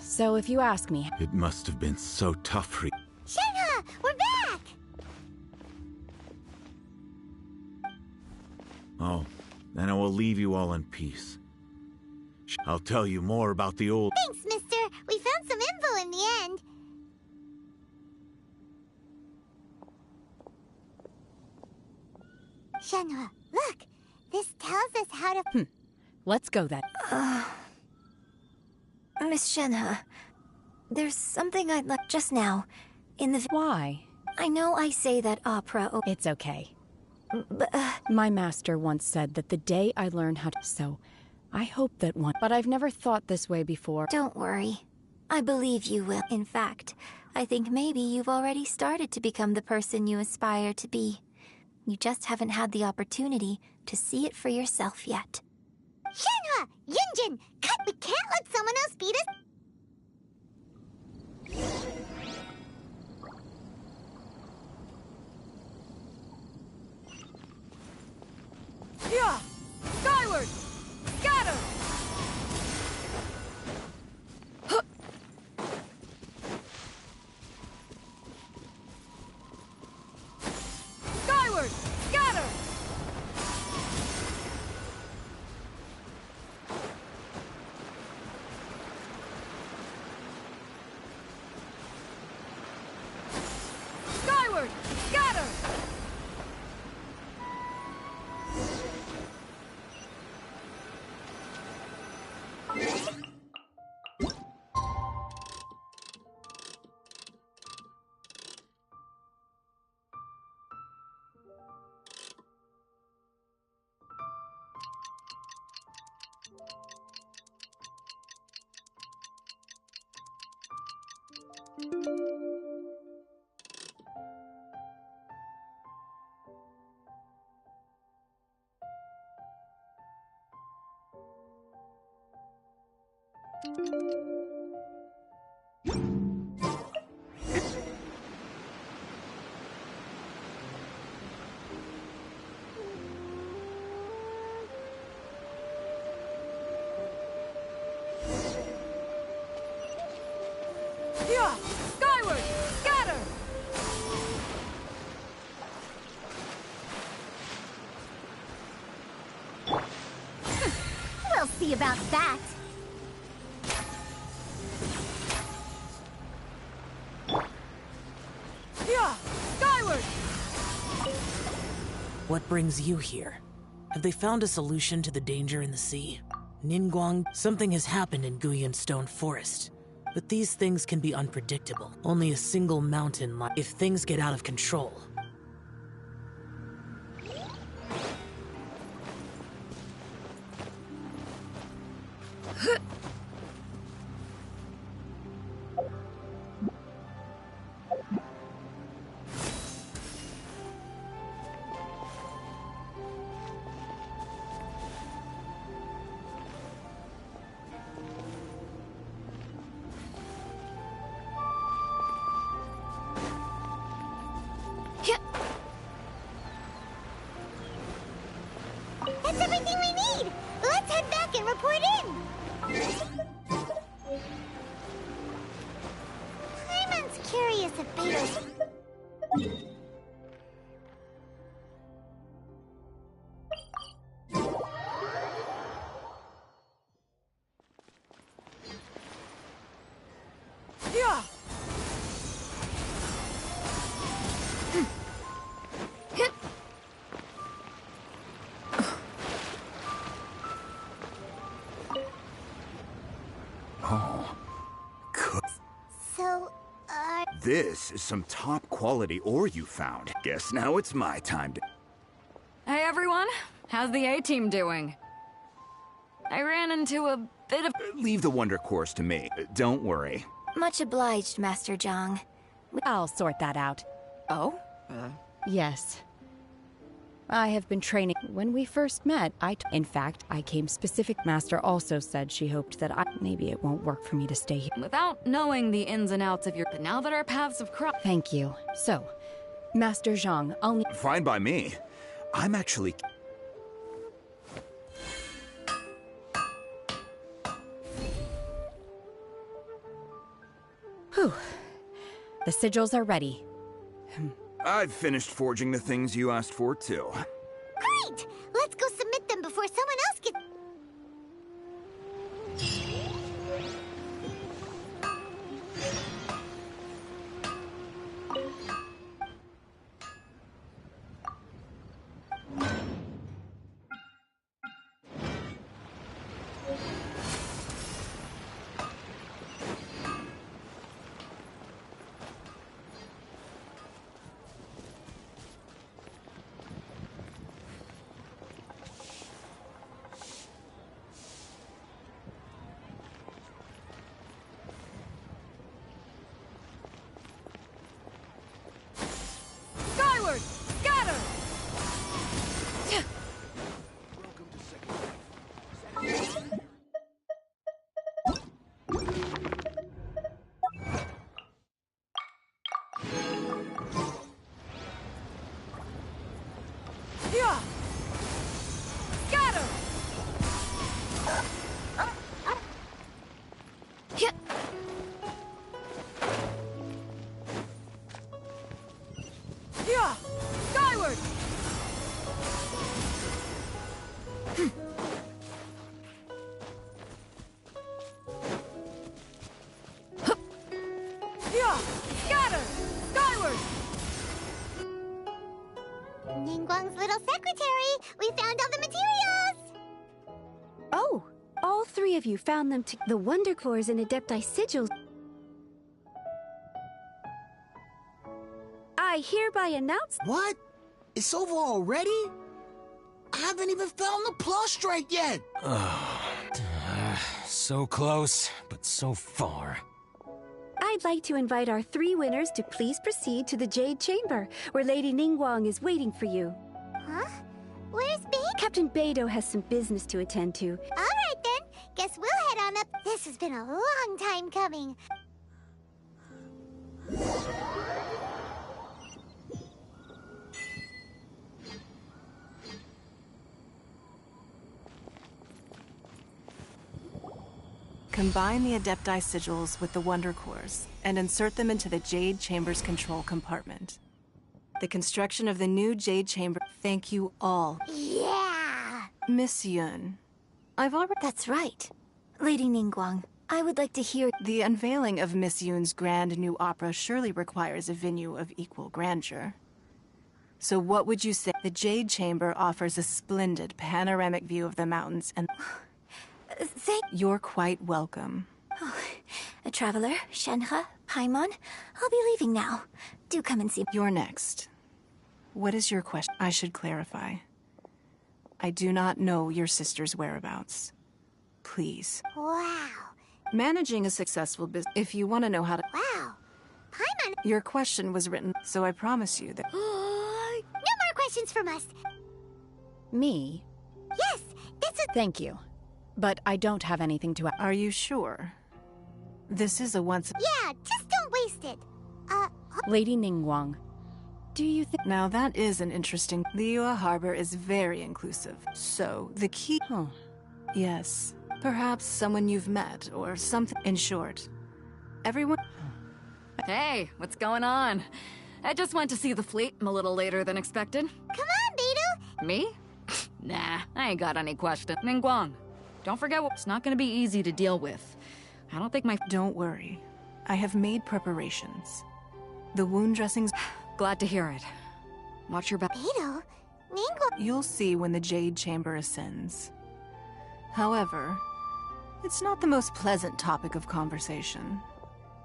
Speaker 1: So if you ask me...
Speaker 16: It must have been so tough for you.
Speaker 2: Shenhua, we're back!
Speaker 16: Oh, then I will leave you all in peace. I'll tell you more about the old...
Speaker 2: Thanks, mister. We found some info in the end. Shenhua, look! This tells us how to...
Speaker 1: Let's go then.
Speaker 15: Miss Shenhua, there's something I'd like just now. In the...
Speaker 1: Why?
Speaker 15: I know I say that opera...
Speaker 1: It's okay.
Speaker 15: But,
Speaker 1: My master once said that the day I learn how to... So, I hope that one... But I've never thought this way before.
Speaker 15: Don't worry. I believe you will. In fact, I think maybe you've already started to become the person you aspire to be. You just haven't had the opportunity to see it for yourself yet.
Speaker 2: Shenhua! Yunjin! Cut! We can't let someone else beat us!
Speaker 7: Yeah! Skyward! Scatter! Skyward! Scatter! Skyward! Scatter! Yeah! Skyward! Scatter!
Speaker 2: We'll see about that.
Speaker 7: Yeah! Skyward!
Speaker 17: What brings you here? Have they found a solution to the danger in the sea? Ningguang, something has happened in Guyan Stone Forest. But these things can be unpredictable. Only a single mountain might... If things get out of control...
Speaker 2: That's everything we need! Let's head back and report in! Paimon's curious if Beto's...
Speaker 7: Yeah!
Speaker 14: Oh. Good.
Speaker 2: So,
Speaker 14: This is some top quality ore you found. Guess now it's my time to...
Speaker 10: Hey everyone, how's the A-team doing? I ran into a bit of...
Speaker 14: Leave the Wonder Course to me. Don't worry.
Speaker 15: Much obliged, Master Zhang.
Speaker 1: I'll sort that out.
Speaker 10: Oh?
Speaker 1: Yes. I have been training. When we first met, in fact, I came specific. Master also said she hoped that maybe it won't work for me to stay here.
Speaker 10: Without knowing the ins and outs of your... But now that our paths have crossed...
Speaker 1: Thank you. So, Master Zhang, I'll need...
Speaker 14: Fine by me. I'm actually...
Speaker 1: Whew. The sigils are ready.
Speaker 14: I've finished forging the things you asked for, too.
Speaker 2: Great! Let's go submit them before someone else gets...
Speaker 7: Skyward! Scatter! Yeah! Scatter!
Speaker 15: Yeah.
Speaker 7: Yeah! Skyward! Yeah! Scatter! Skyward!
Speaker 2: Ningguang's little secretary! We found all the materials!
Speaker 13: Oh, all three of you found them the Wonder Cores and Adepti sigils. I hereby announce...
Speaker 18: What? It's over already? I haven't even found the Plustrite yet!
Speaker 9: So close, but so far.
Speaker 13: I'd like to invite our three winners to please proceed to the Jade Chamber, where Lady Ningguang is waiting for you.
Speaker 2: Huh? Where's Beidou?
Speaker 13: Captain Beidou has some business to attend to.
Speaker 2: Alright then, guess we'll head on up. This has been a long time coming.
Speaker 19: Combine the Adepti sigils with the Wonder Cores and insert them into the Jade Chamber's control compartment. The construction of the new Jade Chamber... Thank you all.
Speaker 2: Yeah!
Speaker 19: Miss Yun, I've already...
Speaker 15: That's right. Lady Ningguang, I would like to hear...
Speaker 19: The unveiling of Miss Yun's grand new opera surely requires a venue of equal grandeur. So what would you say? The Jade Chamber offers a splendid panoramic view of the mountains and... You're quite welcome.
Speaker 15: Oh, a traveler, Shenhe, Paimon, I'll be leaving now. Do come and see...
Speaker 19: You're next. What is your question? I should clarify. I do not know your sister's whereabouts. Please.
Speaker 2: Wow.
Speaker 19: Managing a successful business... If you want to know how to...
Speaker 2: Wow. Paimon...
Speaker 19: Your question was written, so I promise you that...
Speaker 2: No more questions from us.
Speaker 1: Me?
Speaker 2: Yes, this is...
Speaker 1: Thank you. But I don't have anything to add.
Speaker 19: Are you sure? This is a once...
Speaker 2: Yeah, just don't waste it.
Speaker 1: Lady Ningguang, do you think...
Speaker 19: Now that is an interesting... Liyue Harbor is very inclusive. So, the key...
Speaker 1: Huh.
Speaker 19: Yes. Perhaps someone you've met, or something... In short, everyone...
Speaker 10: Hey, what's going on? I just went to see the fleet a little later than expected.
Speaker 2: Come on, Beidou!
Speaker 10: Me? Nah, I ain't got any question. Ningguang, don't forget it's not gonna be easy to deal with. I don't think my...
Speaker 19: Don't worry. I have made preparations. The wound dressings...
Speaker 10: Glad to hear it. Watch your back.
Speaker 2: Beidou? Ningguang...
Speaker 19: You'll see when the Jade Chamber ascends. However, it's not the most pleasant topic of conversation.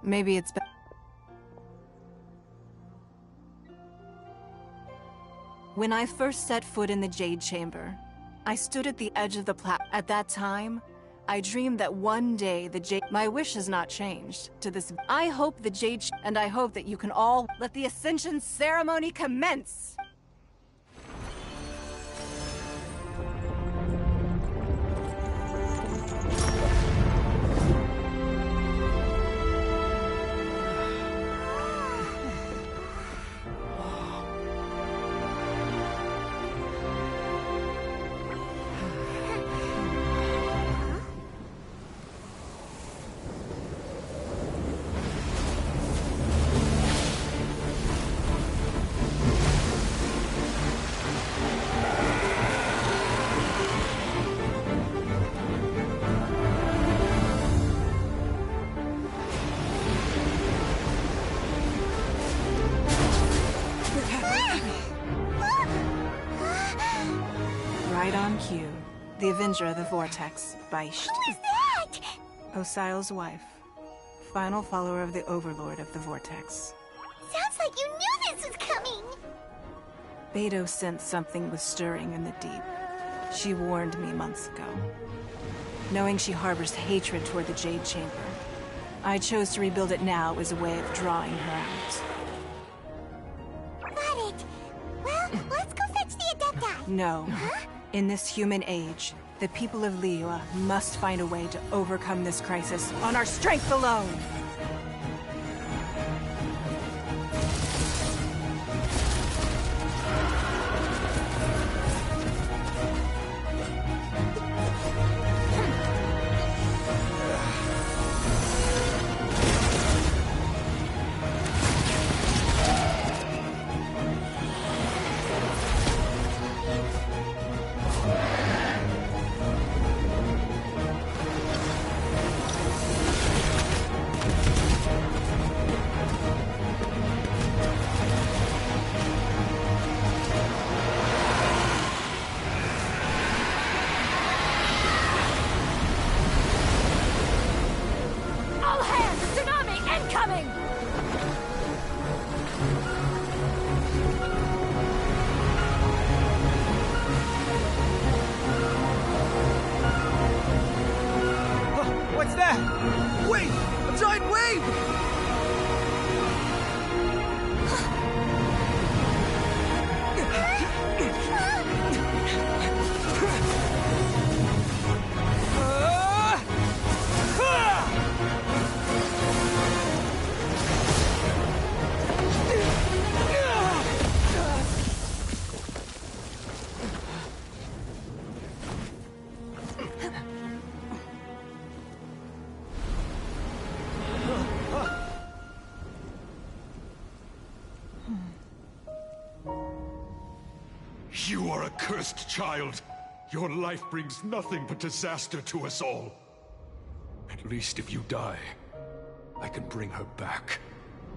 Speaker 19: Maybe it's... When I first set foot in the Jade Chamber, I stood at the edge of the At that time, I dreamed that one day the Jade... My wish has not changed to this... I hope the Jade... And I hope that you can all let the Ascension ceremony commence! Right on cue. The Avenger of the Vortex, Beisht.
Speaker 2: Who is that?
Speaker 19: Osial's wife. Final follower of the Overlord of the Vortex.
Speaker 2: Sounds like you knew this was coming!
Speaker 19: Beidou sensed something was stirring in the deep. She warned me months ago. Knowing she harbors hatred toward the Jade Chamber, I chose to rebuild it now as a way of drawing her out.
Speaker 2: Got it. Well, let's go fetch the Adepti.
Speaker 19: No. In this human age, the people of Liyue must find a way to overcome this crisis on our strength alone!
Speaker 6: What's that? Wait! A giant wave!
Speaker 20: You are a cursed child. Your life brings nothing but disaster to us all. At least if you die, I can bring her back.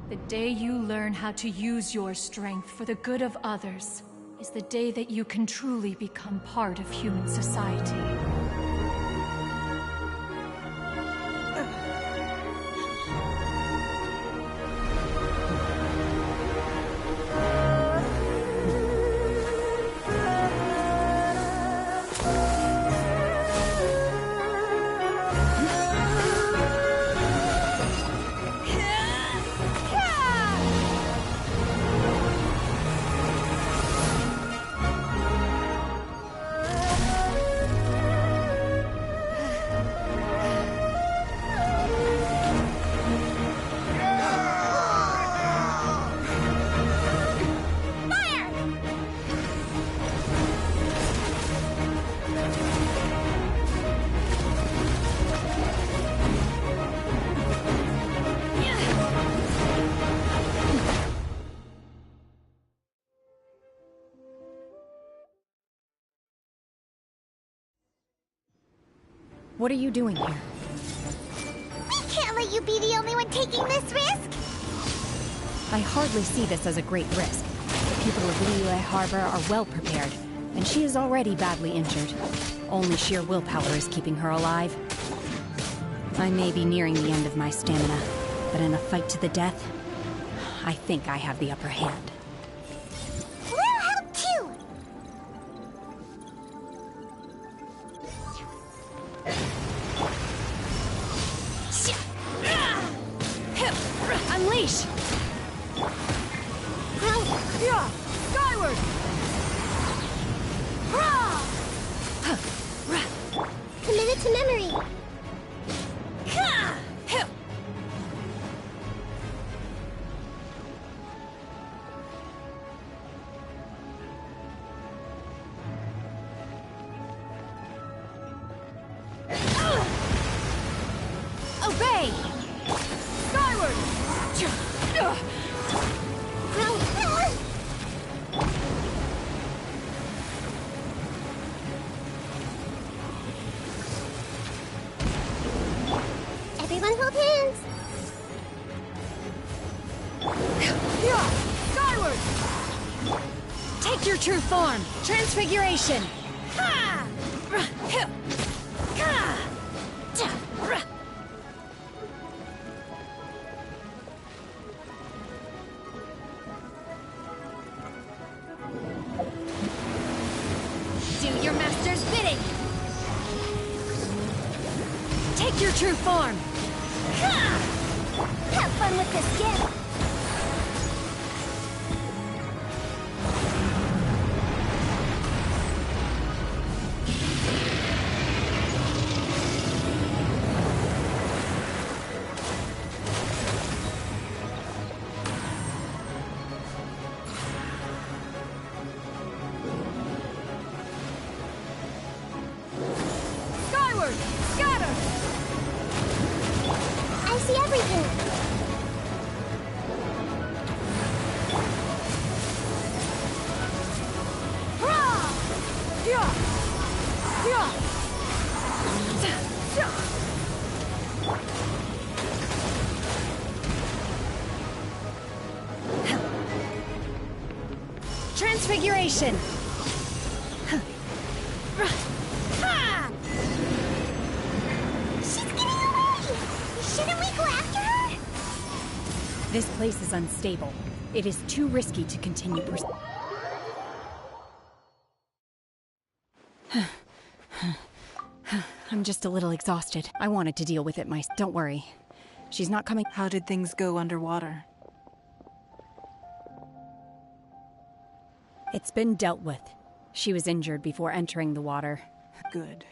Speaker 11: The day you learn how to use your strength for the good of others is the day that you can truly become part of human society.
Speaker 1: What are you doing here?
Speaker 2: We can't let you be the only one taking this risk!
Speaker 1: I hardly see this as a great risk. The people of Liyue Harbor are well prepared, and she is already badly injured. Only sheer willpower is keeping her alive. I may be nearing the end of my stamina, but in a fight to the death, I think I have the upper hand.
Speaker 2: We'll help too!
Speaker 10: Unleash!
Speaker 7: Yeah! Skyward!
Speaker 2: Committed to memory.
Speaker 10: Obey!
Speaker 7: Skyward!
Speaker 2: Everyone hold hands.
Speaker 7: Yeah! Skyward!
Speaker 10: Take your true form! Transfiguration! Do your master's bidding! Take your true form!
Speaker 2: Have fun with this gift.
Speaker 7: Skyward! Scatter!
Speaker 2: I see everything.
Speaker 7: Yeah! Yeah!
Speaker 10: Transfiguration!
Speaker 2: She's getting away! Shouldn't we go after her?
Speaker 1: This place is unstable. It is too risky to continue I'm just a little exhausted. I wanted to deal with it myself. Don't worry. She's not coming.
Speaker 19: How did things go underwater?
Speaker 1: It's been dealt with. She was injured before entering the water.
Speaker 19: Good.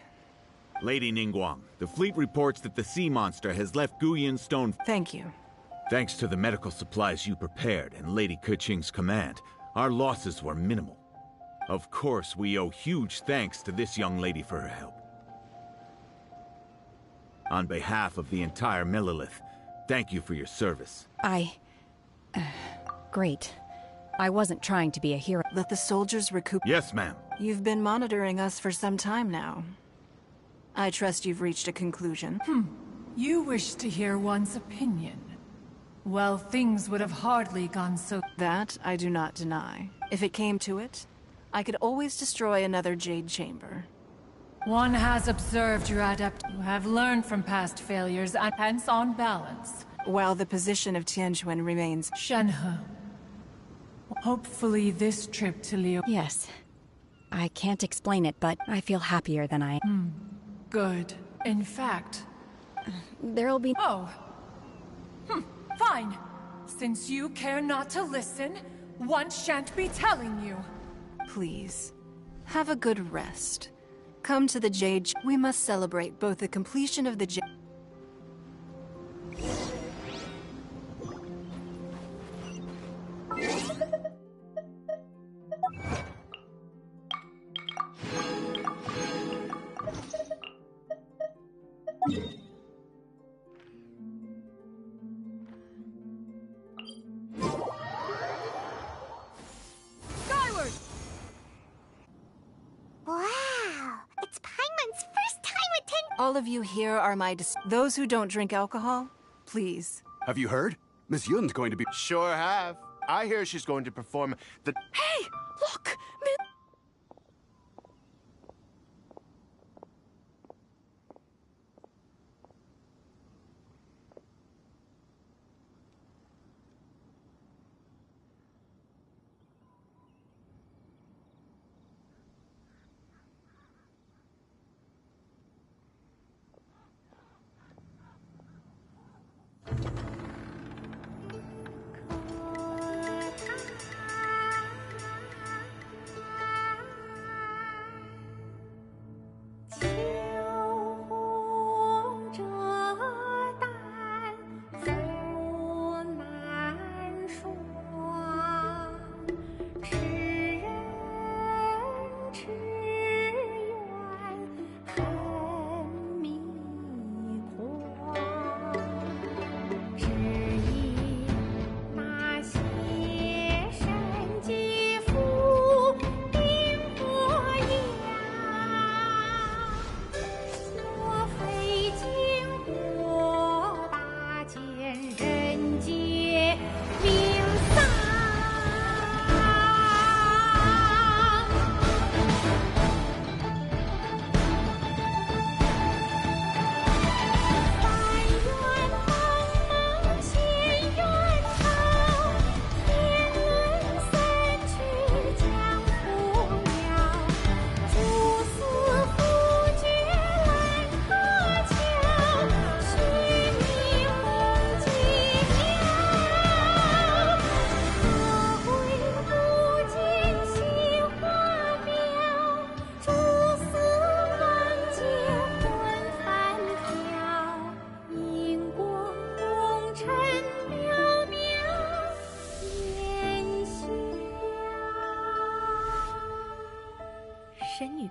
Speaker 16: Lady Ningguang, the fleet reports that the sea monster has left Guyun Stone.
Speaker 19: Thank you.
Speaker 16: Thanks to the medical supplies you prepared and Lady Keqing's command, our losses were minimal. Of course, we owe huge thanks to this young lady for her help. On behalf of the entire Millelith, thank you for your service.
Speaker 1: Great. I wasn't trying to be a hero.
Speaker 19: Let the soldiers recoup.
Speaker 16: Yes, ma'am.
Speaker 19: You've been monitoring us for some time now. I trust you've reached a conclusion.
Speaker 11: You wish to hear one's opinion. Well, things would have hardly gone so...
Speaker 19: That I do not deny. If it came to it, I could always destroy another Jade Chamber.
Speaker 11: One has observed your adept. You have learned from past failures and hence on balance.
Speaker 19: While the position of Tianquan remains...
Speaker 11: Shenhe. Hopefully this trip to Leo...
Speaker 1: Yes. I can't explain it, but I feel happier than I...
Speaker 11: Good. In fact...
Speaker 1: There'll be...
Speaker 11: Oh. Fine. Since you care not to listen, one shan't be telling you.
Speaker 19: Please. Have a good rest. Come to the Jade... We must celebrate both the completion of the Jade...
Speaker 7: Skyward!
Speaker 2: Wow! It's Paimon's first time attending.
Speaker 19: All of you here are my... Those who don't drink alcohol, please.
Speaker 21: Have you heard? Miss Yun's going to be...
Speaker 5: Sure have. I hear she's going to perform the...
Speaker 8: Hey! Look!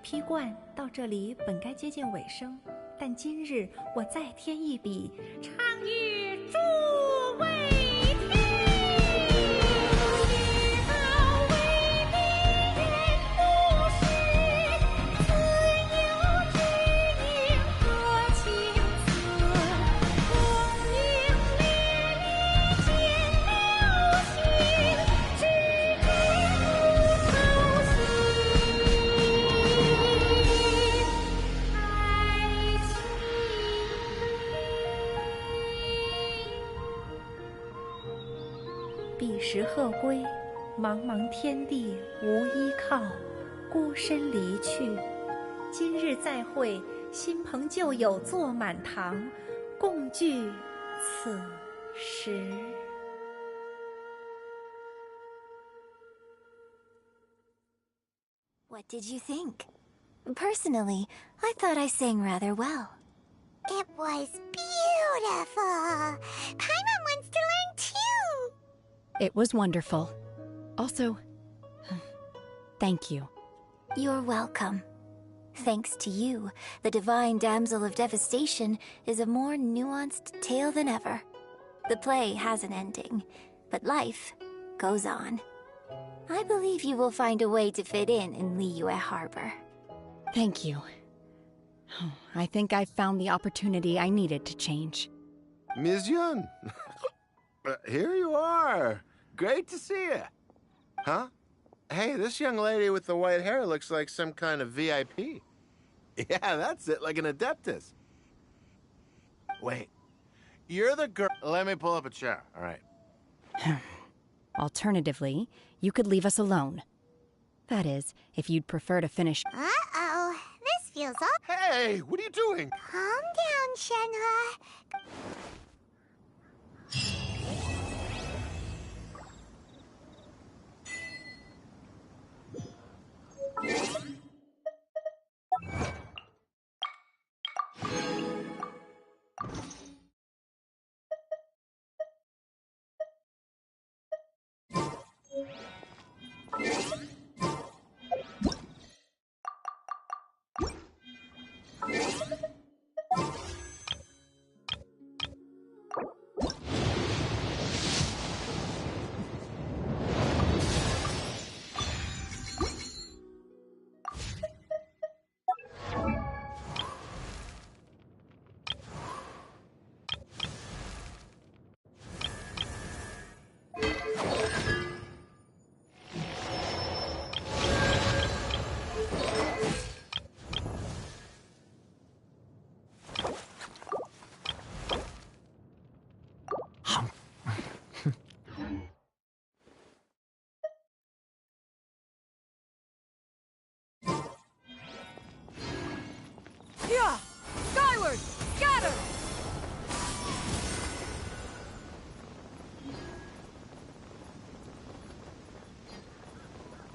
Speaker 4: 批冠到这里本该接近尾声，但今日我再添一笔，唱与诸位听。彼时鹤归，茫茫天地无依靠，孤身离去。今日再会，新朋旧友坐满堂，共聚此时。
Speaker 15: What did you think? Personally, I thought I sang rather well.
Speaker 2: It was beautiful. Paimon wants to learn too.
Speaker 1: It was wonderful. Also, thank you.
Speaker 15: You're welcome. Thanks to you, the Divine Damsel of Devastation is a more nuanced tale than ever. The play has an ending, but life goes on. I believe you will find a way to fit in Liyue Harbor.
Speaker 1: Thank you. I think I've found the opportunity I needed to change.
Speaker 5: Ms. Yun, here you are. Great to see you. Huh? Hey, this young lady with the white hair looks like some kind of VIP. Yeah, that's it, like an Adeptus. Wait, you're the girl... Let me pull up a chair, all right.
Speaker 1: Alternatively, you could leave us alone. That is, if you'd prefer to finish...
Speaker 2: Uh-oh. This feels off.
Speaker 5: Hey, what are you doing?
Speaker 2: Calm down, Shenhe.
Speaker 7: Yeah! Skyward! Scatter!